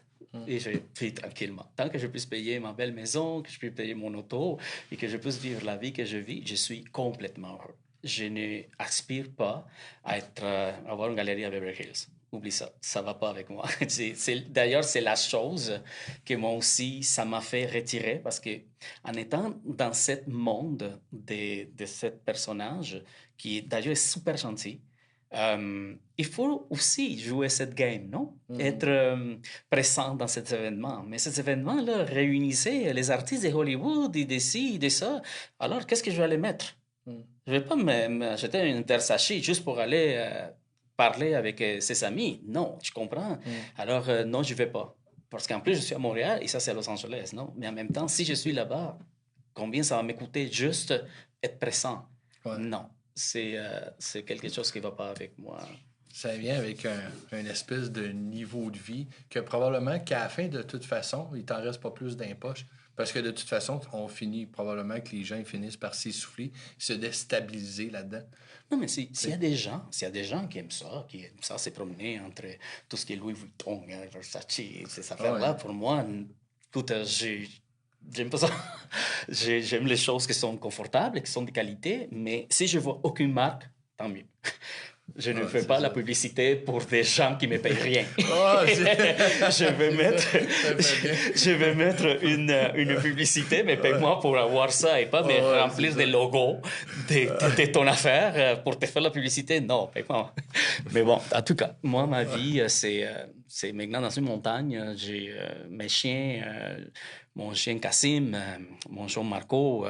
et je vis tranquillement. Tant que je puisse payer ma belle maison, que je puisse payer mon auto et que je puisse vivre la vie que je vis, je suis complètement heureux. Je n'aspire pas à avoir une galerie à Beverly Hills. Oublie ça, ça va pas avec moi. D'ailleurs, c'est la chose que moi aussi, ça m'a fait retirer parce que en étant dans ce monde de ce personnage, qui d'ailleurs est super gentil, il faut aussi jouer cette game, non? Être présent dans cet événement. Mais cet événement-là réunissait les artistes de Hollywood et de ci, de ça. Alors, qu'est-ce que je vais aller mettre? Je ne vais pas m'acheter une Versace juste pour aller parler avec ses amis. Non, tu comprends? Alors, non, je ne vais pas. Parce qu'en plus, je suis à Montréal et ça, c'est à Los Angeles, non? Mais en même temps, si je suis là-bas, combien ça va m'écouter juste être présent? Ouais. Non, c'est quelque chose qui ne va pas avec moi. Ça vient avec un espèce de niveau de vie que probablement qu'à la fin, de toute façon, il t'en reste pas plus dans les poches. Parce que de toute façon, on finit probablement que les gens ils finissent par s'essouffler, se déstabiliser là-dedans. Non, mais s'il y a des gens, s'il y a des gens qui aiment ça, se promener entre tout ce qui est Louis Vuitton, Versace, ces affaires-là, Ouais. pour moi, écoute, j'aime pas ça. J'aime les choses qui sont confortables, qui sont de qualité, mais si je vois aucune marque, tant mieux. Je ne Ouais, fais c'est pas ça. la publicité pour des gens qui me payent rien. Ah, je vais mettre, Ça fait bien. je vais mettre une publicité, mais paye-moi pour avoir ça et pas me Ouais, remplir c'est des ça. logos de ton affaire pour te faire la publicité. Non, paye-moi. Mais bon, en tout cas, moi, ma vie, c'est maintenant dans une montagne. J'ai mes chiens, mon chien Cassim, mon chien Marco.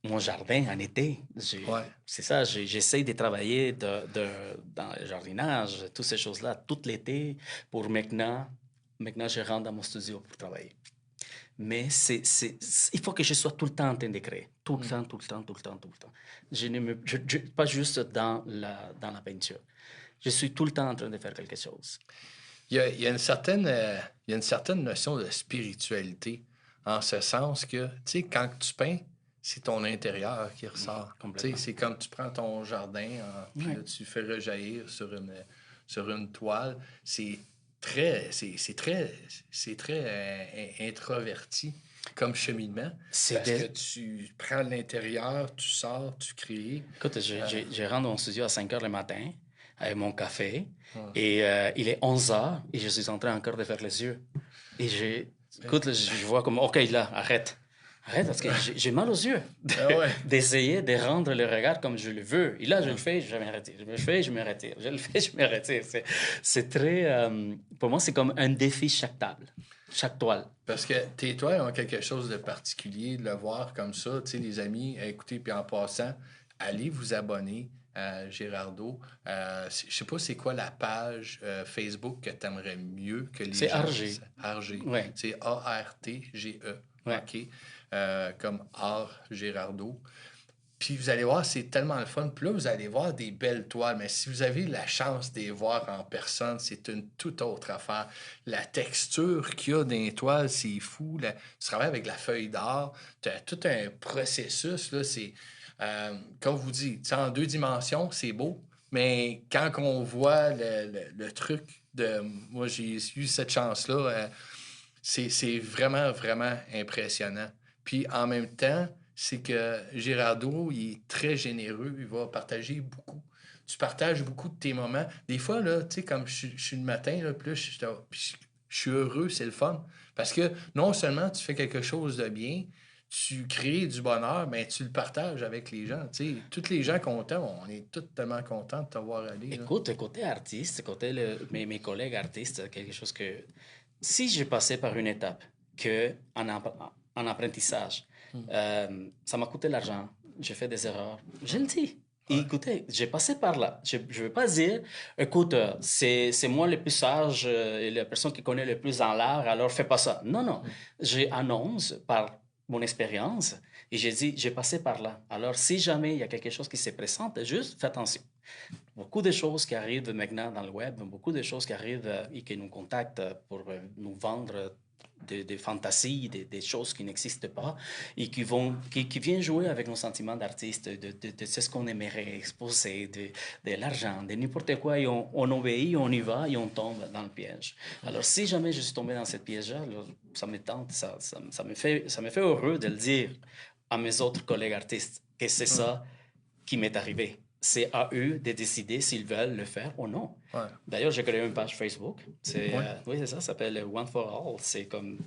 Mon jardin en été. Ouais. C'est ça, j'essaie de travailler dans le jardinage, toutes ces choses-là, tout l'été pour maintenant, je rentre dans mon studio pour travailler. Mais il faut que je sois tout le temps en train de créer. Tout le temps, tout le temps, tout le temps, tout le temps. Pas juste dans la peinture. Je suis tout le temps en train de faire quelque chose. Il y a une certaine, il y a une certaine notion de spiritualité, en ce sens que, tu sais, quand tu peins, c'est ton intérieur qui ressort. Complètement. C'est comme tu prends ton jardin, puis là, tu le fais rejaillir sur une toile. C'est c'est très introverti comme cheminement. Parce que tu prends l'intérieur, tu sors, tu crées. Écoute, je rentre dans mon studio à 5 heures le matin avec mon café et il est 11 heures et je suis en train encore de faire les yeux. Et écoute, là, je vois comme, OK, là, arrête. Arrête, parce que j'ai mal aux yeux d'essayer de rendre le regard comme je le veux. Et là, je le fais, je me retire. Je me fais, je me retire. Je le fais, je me retire. C'est très... pour moi, c'est comme un défi chaque table, chaque toile. Parce que tes toiles ont quelque chose de particulier, de le voir comme ça. Tu sais, les amis, écoutez, puis en passant, allez vous abonner à Gérardo. Je sais pas c'est quoi la page Facebook que tu aimerais mieux que les gens... C'est Argé. Argé. Ouais. C'est A-R-T-G-E. Ouais. OK. Comme Art Gérardo. Puis vous allez voir, c'est tellement le fun. Puis là, vous allez voir des belles toiles. Mais si vous avez la chance de les voir en personne, c'est une toute autre affaire. La texture qu'il y a dans les toiles, c'est fou. Tu travailles avec la feuille d'art. Tu as tout un processus. Là, c'est, comme je vous dis, en 2 dimensions, c'est beau. Mais quand on voit le truc de... Moi, j'ai eu cette chance-là. C'est vraiment, vraiment impressionnant. Puis en même temps, c'est que Girardeau, il est très généreux, il va partager beaucoup. Tu partages beaucoup de tes moments. Des fois, là, tu sais, comme je suis le matin, là, puis là, je suis heureux, c'est le fun. Parce que non seulement tu fais quelque chose de bien, tu crées du bonheur, mais tu le partages avec les gens. Tu sais, tous les gens qu'on t'aime, on est tous tellement contents de t'avoir allé. Là. Écoute, côté artiste, côté mes collègues artistes, quelque chose que... Si je passais par une étape que en apprentissage, ça m'a coûté l'argent, j'ai fait des erreurs, je le dis. Et écoutez, j'ai passé par là. Je ne veux pas dire, écoute, c'est moi le plus sage et la personne qui connaît le plus dans l'art, alors fais pas ça. Non, non. J'annonce par mon expérience et j'ai dit, j'ai passé par là. Alors, si jamais il y a quelque chose qui se présente, juste fais attention. Beaucoup de choses qui arrivent maintenant dans le web, beaucoup de choses qui arrivent et qui nous contactent pour nous vendre des fantasies, des choses qui n'existent pas et qui viennent jouer avec nos sentiments d'artiste, de ce qu'on aimerait exposer, de l'argent, de n'importe quoi. Et on obéit, on y va et on tombe dans le piège. Alors, si jamais je suis tombé dans ce piège-là, ça me tente, ça me fait heureux de le dire à mes autres collègues artistes que c'est ça qui m'est arrivé. C'est à eux de décider s'ils veulent le faire ou non. Ouais. D'ailleurs, j'ai créé une page Facebook. Oui, c'est ça s'appelle One for All. C'est comme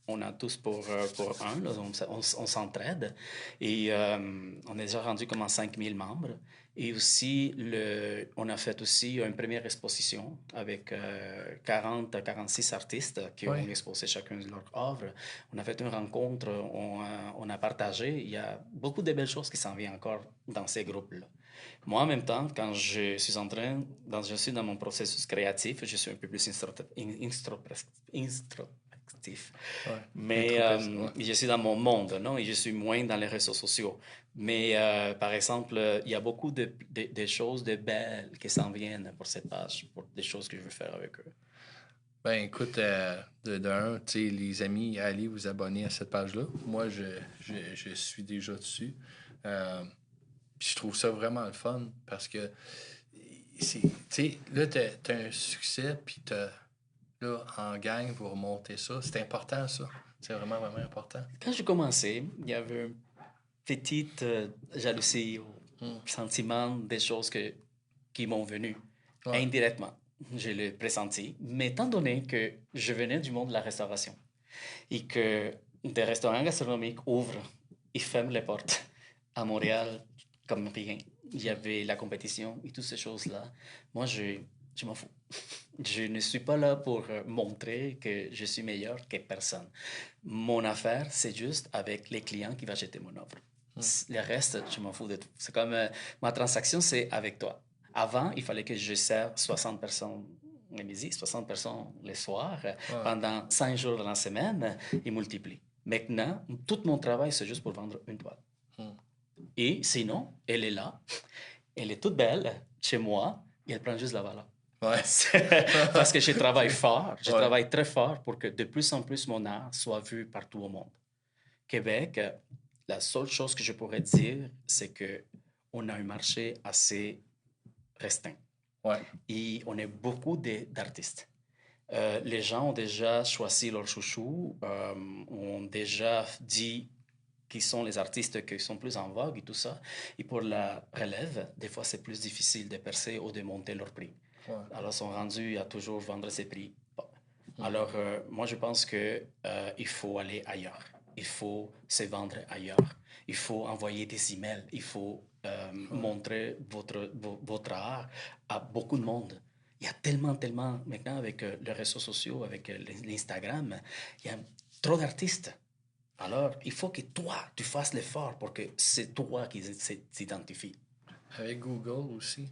on a tous pour un, là, on s'entraide. Et on est déjà rendu comme en 5000 membres. Et aussi, on a fait aussi une première exposition avec 40 à 46 artistes qui ont exposé chacun de leurs œuvres. On a fait une rencontre, on a partagé. Il y a beaucoup de belles choses qui s'en viennent encore dans ces groupes-là. Moi, en même temps, quand je suis dans mon processus créatif, je suis un peu plus actif. Ouais, Mais ouais. je suis dans mon monde, non? Et je suis moins dans les réseaux sociaux. Mais par exemple, il y a beaucoup de choses de belles qui s'en viennent pour cette page, pour des choses que je veux faire avec eux. Ben écoute, de un, tu sais, les amis, allez vous abonner à cette page-là. Moi, je suis déjà dessus. Puis je trouve ça vraiment le fun parce que, tu sais, là, t'as un succès, puis là, en gang, vous remontez ça. C'est important, ça. C'est vraiment, vraiment important. Quand j'ai commencé, il y avait une petite jalousie ou sentiment des choses qui m'ont venu Ouais, indirectement. Je l'ai pressenti. Mais étant donné que je venais du monde de la restauration et que des restaurants gastronomiques ouvrent et ferment les portes à Montréal comme rien, il y avait la compétition et toutes ces choses-là. Moi, je m'en fous. Je ne suis pas là pour montrer que je suis meilleur que personne. Mon affaire, c'est juste avec les clients qui vont acheter mon offre. Le reste, je m'en fous de tout. C'est comme ma transaction, c'est avec toi. Avant, il fallait que je serve 60 personnes le midi, 60 personnes le soir, pendant 5 jours dans la semaine, et multiplie. Maintenant, tout mon travail, c'est juste pour vendre une toile. Et sinon, elle est là, elle est toute belle chez moi, et elle prend juste la valeur. ouais. Parce que je travaille fort, je Ouais. travaille très fort pour que de plus en plus mon art soit vu partout au monde. Québec, la seule chose que je pourrais dire, c'est que on a un marché assez restreint. Ouais. Et on a beaucoup d'artistes. Les gens ont déjà choisi leur chouchou, ont déjà dit qui sont les artistes qui sont plus en vogue et tout ça. Et pour la relève, des fois, c'est plus difficile de percer ou de monter leur prix. Ouais. Alors, ils sont rendus à toujours vendre ses prix. Bon. Alors, moi, je pense qu'il faut aller ailleurs. Il faut se vendre ailleurs. Il faut envoyer des emails. Il faut montrer votre art à beaucoup de monde. Il y a tellement, maintenant, avec les réseaux sociaux, avec l'Instagram, il y a trop d'artistes. Alors, il faut que toi, tu fasses l'effort pour que c'est toi qui s'identifie. Avec Google aussi.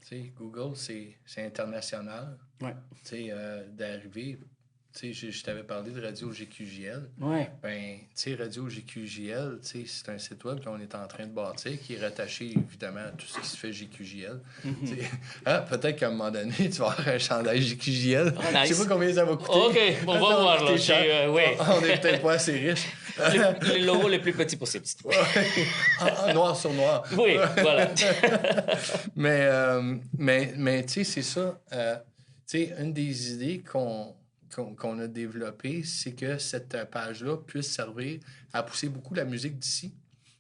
Tu sais, Google, c'est international. Ouais. Tu sais, d'arriver. Tu sais, je t'avais parlé de Radio GQJL. Ouais. Ben, tu sais, Radio GQJL, tu sais, c'est un site web qu'on est en train de bâtir qui est rattaché évidemment à tout ce qui se fait GQJL. Peut-être qu'à un moment donné, tu vas avoir un chandail GQJL. Oh, nice. Je sais pas combien ça va coûter. OK, on va voir. Là, ouais. On est peut-être pas assez riches. Le logo le plus petit possible. Noir sur noir. Oui, voilà. mais tu sais, c'est ça. Tu sais, une des idées qu'on a développées, c'est que cette page-là puisse servir à pousser beaucoup la musique d'ici,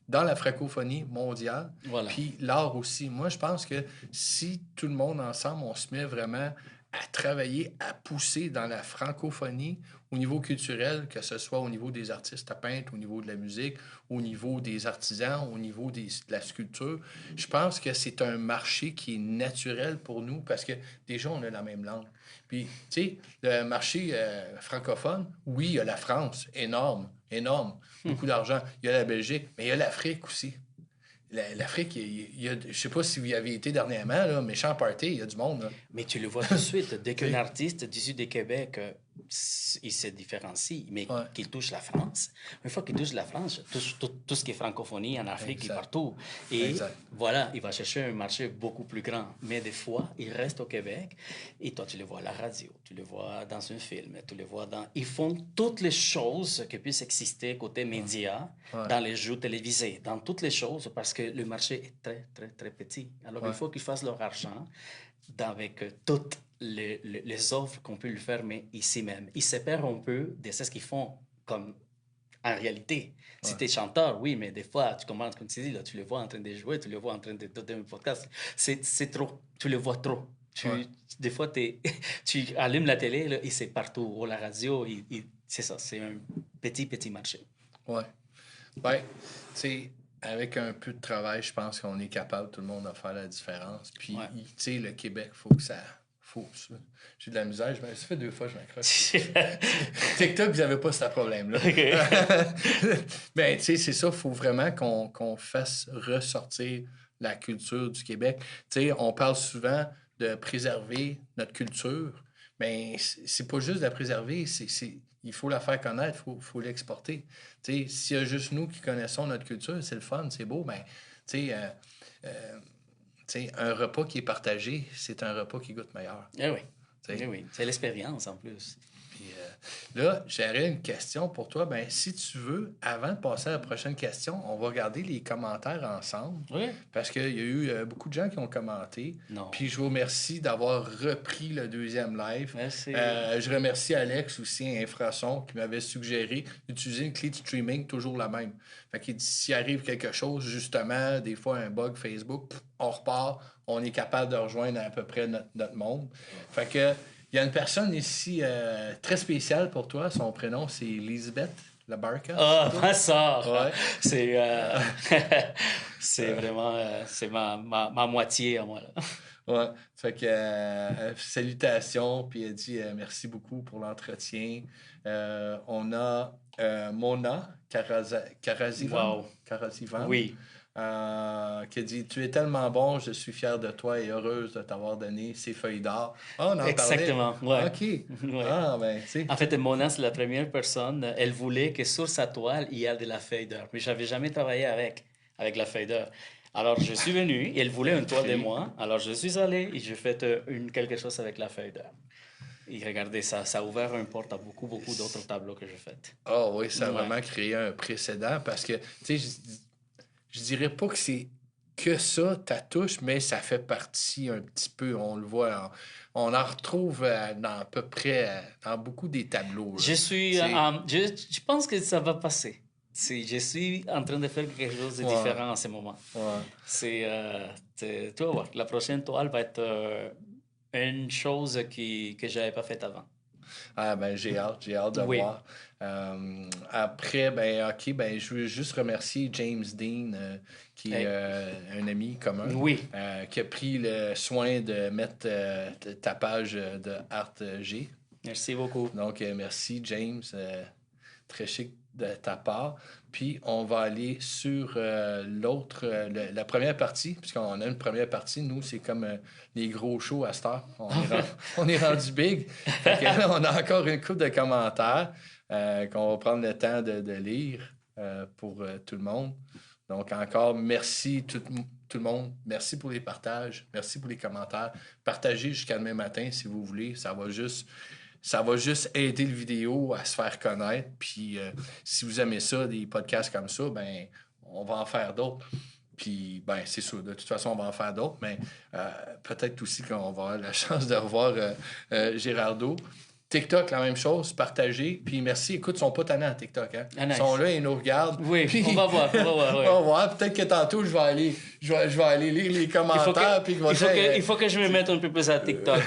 dans la francophonie mondiale, Voilà. puis l'art aussi. Moi, je pense que si tout le monde ensemble, on se met vraiment à travailler, à pousser dans la francophonie au niveau culturel, que ce soit au niveau des artistes à peintre, au niveau de la musique, au niveau des artisans, au niveau de la sculpture. Je pense que c'est un marché qui est naturel pour nous parce que déjà, on a la même langue. Puis, tu sais, le marché francophone, oui, il y a la France, énorme, beaucoup d'argent. Il y a la Belgique, mais il y a l'Afrique aussi. L'Afrique, je ne sais pas si vous y avez été dernièrement, là, méchant party, il y a du monde. Là. Mais tu le vois tout de suite. Dès qu'un artiste d'ici du Québec, il se différencie, mais qu'il touche la France, une fois qu'il touche la France, touche tout ce qui est francophonie en Afrique et partout. Et voilà, il va chercher un marché beaucoup plus grand. Mais des fois, il reste au Québec et toi, tu le vois à la radio, tu le vois dans un film, tu le vois dans... Ils font toutes les choses qui puissent exister côté médias, dans les jeux télévisés, dans toutes les choses, parce que le marché est très, très, très petit. Alors, il faut qu'ils fassent leur argent avec toutes les offres qu'on peut lui faire, mais ici même. Ils se perdent un peu de ce qu'ils font comme en réalité. Si tu es chanteur, oui, mais des fois, tu commences, comme tu dis, là, tu le vois en train de jouer, tu le vois en train de donner un podcast. C'est trop. Tu le vois trop. Des fois, tu allumes la télé là, et c'est partout. Ou la radio, c'est ça. C'est un petit marché. Ouais. Ben, tu sais, avec un peu de travail, je pense qu'on est capable, tout le monde, de faire la différence. Puis, tu sais, le Québec, il faut que ça... J'ai de la misère. Ça fait 2 fois que je m'accroche. TikTok, vous n'avez pas ce problème-là. Ben, tu sais, c'est ça. Il faut vraiment qu'on fasse ressortir la culture du Québec. Tu sais, on parle souvent de préserver notre culture, mais c'est pas juste de la préserver. Il il faut la faire connaître, faut l'exporter. Tu sais, s'il y a juste nous qui connaissons notre culture, c'est le fun, c'est beau, mais tu sais, un repas qui est partagé, c'est un repas qui goûte meilleur. Eh oui. Tu sais. Eh oui. C'est l'expérience en plus. Puis, là, j'aurais une question pour toi. Ben, si tu veux, avant de passer à la prochaine question, on va regarder les commentaires ensemble. Oui. Parce qu'il y a eu beaucoup de gens qui ont commenté. Non. Puis je vous remercie d'avoir repris le deuxième live. Merci. Je remercie Alex aussi, Infrason, qui m'avait suggéré d'utiliser une clé de streaming toujours la même. Fait qu'il dit, s'il arrive quelque chose, justement, des fois un bug Facebook, on repart, on est capable de rejoindre à peu près notre monde. Fait que il y a une personne ici très spéciale pour toi. Son prénom, c'est Lisbeth Labarca. Ah, ma soeur! Ouais. C'est c'est vraiment c'est ma moitié à moi. Là. Ouais. Fait que salutations. Puis elle dit merci beaucoup pour l'entretien. On a Mona Karazivan. Wow. Karazivan. Oui. Qui a dit tu es tellement bon, je suis fière de toi et heureuse de t'avoir donné ces feuilles d'or. Ah, on en Exactement. parlait. Ouais. OK. Ouais. Ah, ben, tu sais. En fait, Mona, c'est la première personne. Elle voulait que sur sa toile, il y ait de la feuille d'or. Mais je n'avais jamais travaillé avec la feuille d'or. Alors, je suis venu et elle voulait une toile de moi. Alors, je suis allé et j'ai fait quelque chose avec la feuille d'or. Et regardez, ça a ouvert une porte à beaucoup d'autres tableaux que j'ai faits. Ah oui, ça a Ouais. vraiment créé un précédent parce que, tu sais, je dirais pas que c'est que ça, ta touche, mais ça fait partie un petit peu, on le voit, on en retrouve dans à peu près, dans beaucoup des tableaux. Là. Je pense que ça va passer. Je suis en train de faire quelque chose de différent en ce moment. Ouais. Tu vas voir, la prochaine toile va être une chose que je n'avais pas faite avant. Ah ben j'ai hâte de Oui. voir. Après, ben ok, ben je veux juste remercier James Dean, qui est un ami commun, Oui. qui a pris le soin de mettre ta page de ArtG. Merci beaucoup. Donc merci James, très chic de ta part. Puis on va aller sur la première partie, puisqu'on a une première partie. Nous, c'est comme les gros shows à cette heure. On est rendu big. Fait que là, on a encore une couple de commentaires qu'on va prendre le temps de lire pour tout le monde. Donc encore, merci tout le monde. Merci pour les partages. Merci pour les commentaires. Partagez jusqu'à demain matin si vous voulez. Ça va juste aider le vidéo à se faire connaître. Puis si vous aimez ça, des podcasts comme ça, ben on va en faire d'autres. Puis, ben c'est sûr, de toute façon, on va en faire d'autres, mais peut-être aussi qu'on va avoir la chance de revoir Gérardo. TikTok, la même chose, partagez. Puis merci. Écoute, ils sont pas tannants à TikTok. Hein? Ah, nice. Ils sont là, ils nous regardent. Oui, puis... on va voir. Ouais. On va voir. Peut-être que tantôt, je vais aller lire les commentaires. Il faut que je me mette un peu plus à TikTok.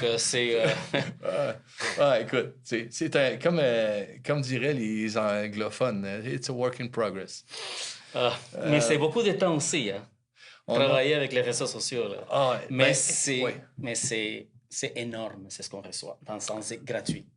Écoute, c'est comme diraient les anglophones, it's a work in progress. Mais c'est beaucoup de temps aussi. Hein? Travailler avec les réseaux sociaux. Là. Mais c'est énorme, c'est ce qu'on reçoit. Dans le sens, c'est gratuit.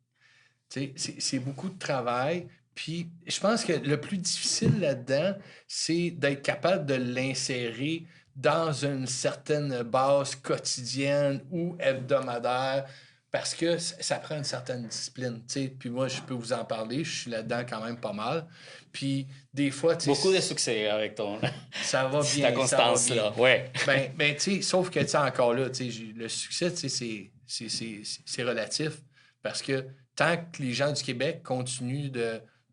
C'est beaucoup de travail. Puis je pense que le plus difficile là-dedans, c'est d'être capable de l'insérer dans une certaine base quotidienne ou hebdomadaire parce que ça prend une certaine discipline. Puis moi, je peux vous en parler, je suis là-dedans quand même pas mal. Puis des fois... Beaucoup de succès avec ton... Ça va bien. Ta constance, là. Ouais. Ben tu sais, sauf que, encore là, le succès, c'est relatif parce que tant que les gens du Québec continuent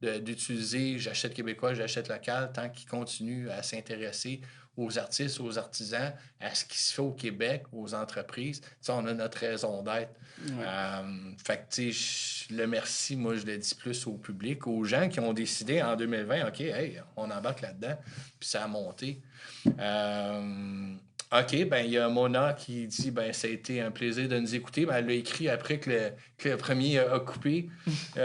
d'utiliser j'achète québécois, j'achète local, tant qu'ils continuent à s'intéresser aux artistes, aux artisans, à ce qui se fait au Québec, aux entreprises, on a notre raison d'être. Ouais. Fait que, tu sais, le merci, moi, je le dis plus au public, aux gens qui ont décidé en 2020, OK, hey, on embarque là-dedans, puis ça a monté. OK, ben il y a Mona qui dit ben ça a été un plaisir de nous écouter. Ben, elle l'a écrit après que le premier a coupé. Il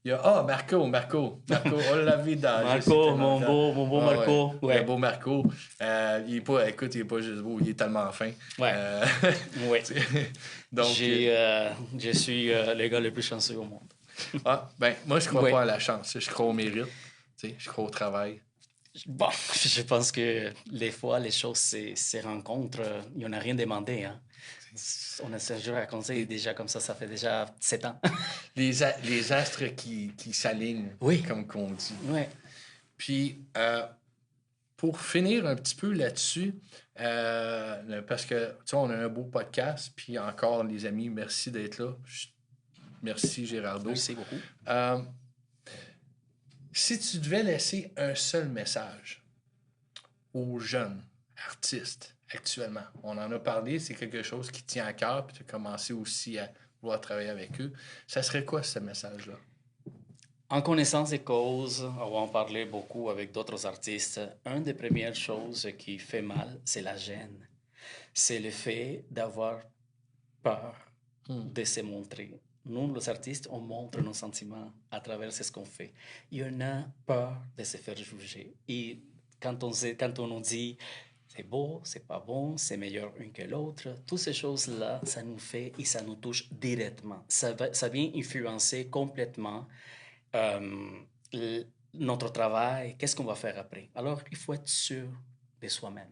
y a Marco, on l'a vu dans... Marco, mon beau Marco. Ouais. Le beau Marco. Il est pas juste beau, il est tellement fin. Ouais. Ouais. Donc, je suis le gars le plus chanceux au monde. Ben moi je crois pas à la chance, je crois au mérite. Je crois au travail. Bon, je pense que les fois, les choses se rencontrent. Il n'y en a rien demandé. Hein. On a ce jour raconté déjà comme ça fait déjà 7 ans. Les astres qui s'alignent, Oui. comme qu'on dit. Ouais. Puis, pour finir un petit peu là-dessus, parce que, tu sais, on a un beau podcast, puis encore, les amis, merci d'être là. Merci, Gérardo. Merci beaucoup. Si tu devais laisser un seul message aux jeunes artistes actuellement, on en a parlé, c'est quelque chose qui tient à cœur, puis tu as commencé aussi à vouloir travailler avec eux, ça serait quoi ce message-là? En connaissance des causes, on en parlait beaucoup avec d'autres artistes. Une des premières choses qui fait mal, c'est la gêne. C'est le fait d'avoir peur de se montrer. Nous, les artistes, on montre nos sentiments à travers ce qu'on fait. Il y en a peur de se faire juger. Et quand on nous dit c'est beau, c'est pas bon, c'est meilleur un que l'autre, toutes ces choses-là, ça nous fait et ça nous touche directement. Ça vient influencer complètement notre travail, qu'est-ce qu'on va faire après. Alors, il faut être sûr de soi-même.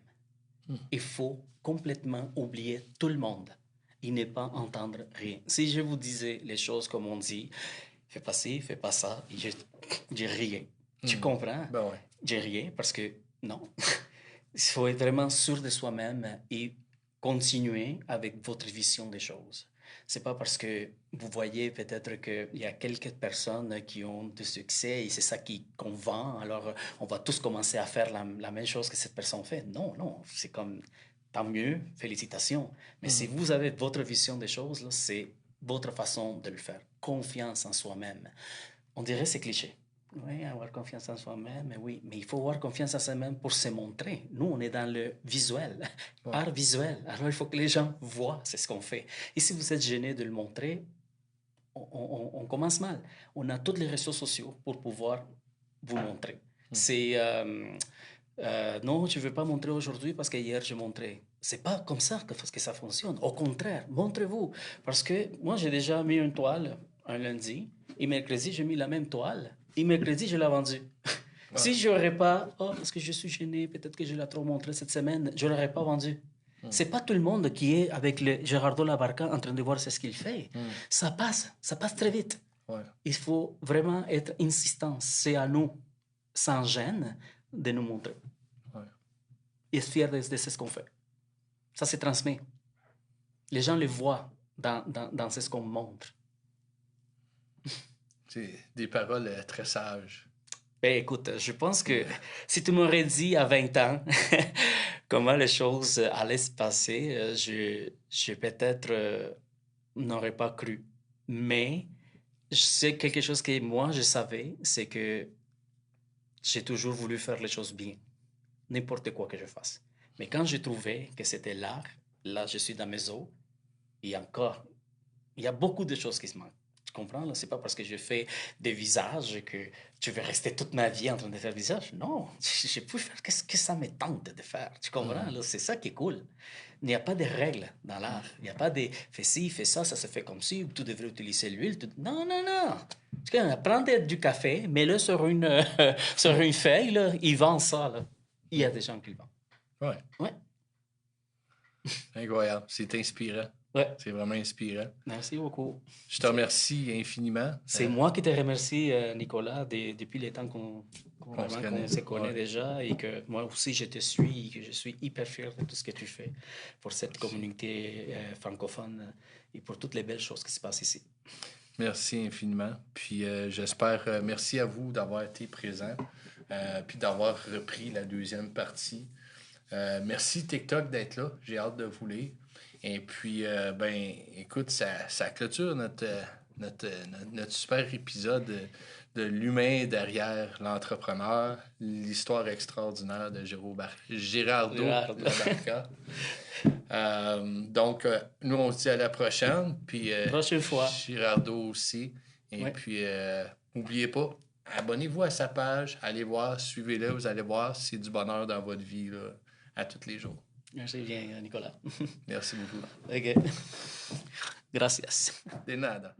Il faut complètement oublier tout le monde et ne pas entendre rien. Si je vous disais les choses comme on dit, fais pas ci, fais pas ça, et j'ai rien. Tu comprends? Ben ouais. J'ai rien parce que non. Il faut être vraiment sûr de soi-même et continuer avec votre vision des choses. C'est pas parce que vous voyez peut-être qu'il y a quelques personnes qui ont du succès et c'est ça qu'on vend, alors on va tous commencer à faire la même chose que cette personne fait. Non, non, c'est comme, tant mieux, félicitations. Mais si vous avez votre vision des choses, là, c'est votre façon de le faire. Confiance en soi-même. On dirait c'est cliché. Oui, avoir confiance en soi-même, oui, mais il faut avoir confiance en soi-même pour se montrer. Nous, on est dans le visuel, art visuel. Alors, il faut que les gens voient, c'est ce qu'on fait. Et si vous êtes gêné de le montrer, on commence mal. On a tous les réseaux sociaux pour pouvoir vous montrer. C'est non, je ne veux pas montrer aujourd'hui parce qu'hier, je montrais. C'est pas comme ça que ça fonctionne. Au contraire, montrez-vous. Parce que moi, j'ai déjà mis une toile un lundi et mercredi, j'ai mis la même toile. Et mercredi, je l'ai vendue. Si je n'aurais pas, parce que je suis gêné, peut-être que je l'ai trop montré cette semaine, je ne l'aurais pas vendu. C'est pas tout le monde qui est avec le Gerardo Labarca en train de voir ce qu'il fait. Ça passe très vite. Ouais. Il faut vraiment être insistant. C'est à nous, sans gêne, de nous montrer. Ouais. Et être fier de ce qu'on fait. Ça se transmet. Les gens le voient dans ce qu'on montre. C'est des paroles très sages. Ben, écoute, je pense que si tu m'aurais dit à 20 ans comment les choses allaient se passer, je peut-être n'aurais pas cru. Mais c'est quelque chose que moi, je savais, c'est que j'ai toujours voulu faire les choses bien, n'importe quoi que je fasse. Mais quand j'ai trouvé que c'était l'art, là, je suis dans mes eaux, et encore, il y a beaucoup de choses qui se manquent. Tu comprends? Là? C'est pas parce que je fais des visages que je vais rester toute ma vie en train de faire des visages. Non, j'ai pu faire ce que ça me tente de faire. Tu comprends? Là? C'est ça qui est cool. Il n'y a pas de règles dans l'art. Il n'y a pas de fais ci, fais ça, ça se fait comme ci, tu devrais utiliser l'huile. Non, non, non. Prends du café, mets-le sur sur une feuille, là, ils vendent ça. Là. Il y a des gens qui le vendent. Ouais. Ouais. Incroyable. C'est inspirant. Ouais. C'est vraiment inspirant. Merci beaucoup. Je te remercie infiniment. C'est moi qui te remercie, Nicolas, depuis le temps qu'on se connaît déjà et que moi aussi je te suis et que je suis hyper fier de tout ce que tu fais pour cette communauté francophone et pour toutes les belles choses qui se passent ici. Merci infiniment. Puis j'espère, merci à vous d'avoir été présent puis d'avoir repris la deuxième partie. Merci TikTok d'être là. J'ai hâte de vous lire. Et puis, écoute, ça clôture notre super épisode de l'humain derrière l'entrepreneur, l'histoire extraordinaire de Gérardo Labarca. Donc, nous, on se dit à la prochaine. Puis, prochaine fois. Gérardo aussi. Et puis, n'oubliez pas, abonnez-vous à sa page. Allez voir, suivez-le. Vous allez voir, c'est du bonheur dans votre vie là, à tous les jours. Merci bien, Nicolas. Merci beaucoup. Ok. Gracias. De nada.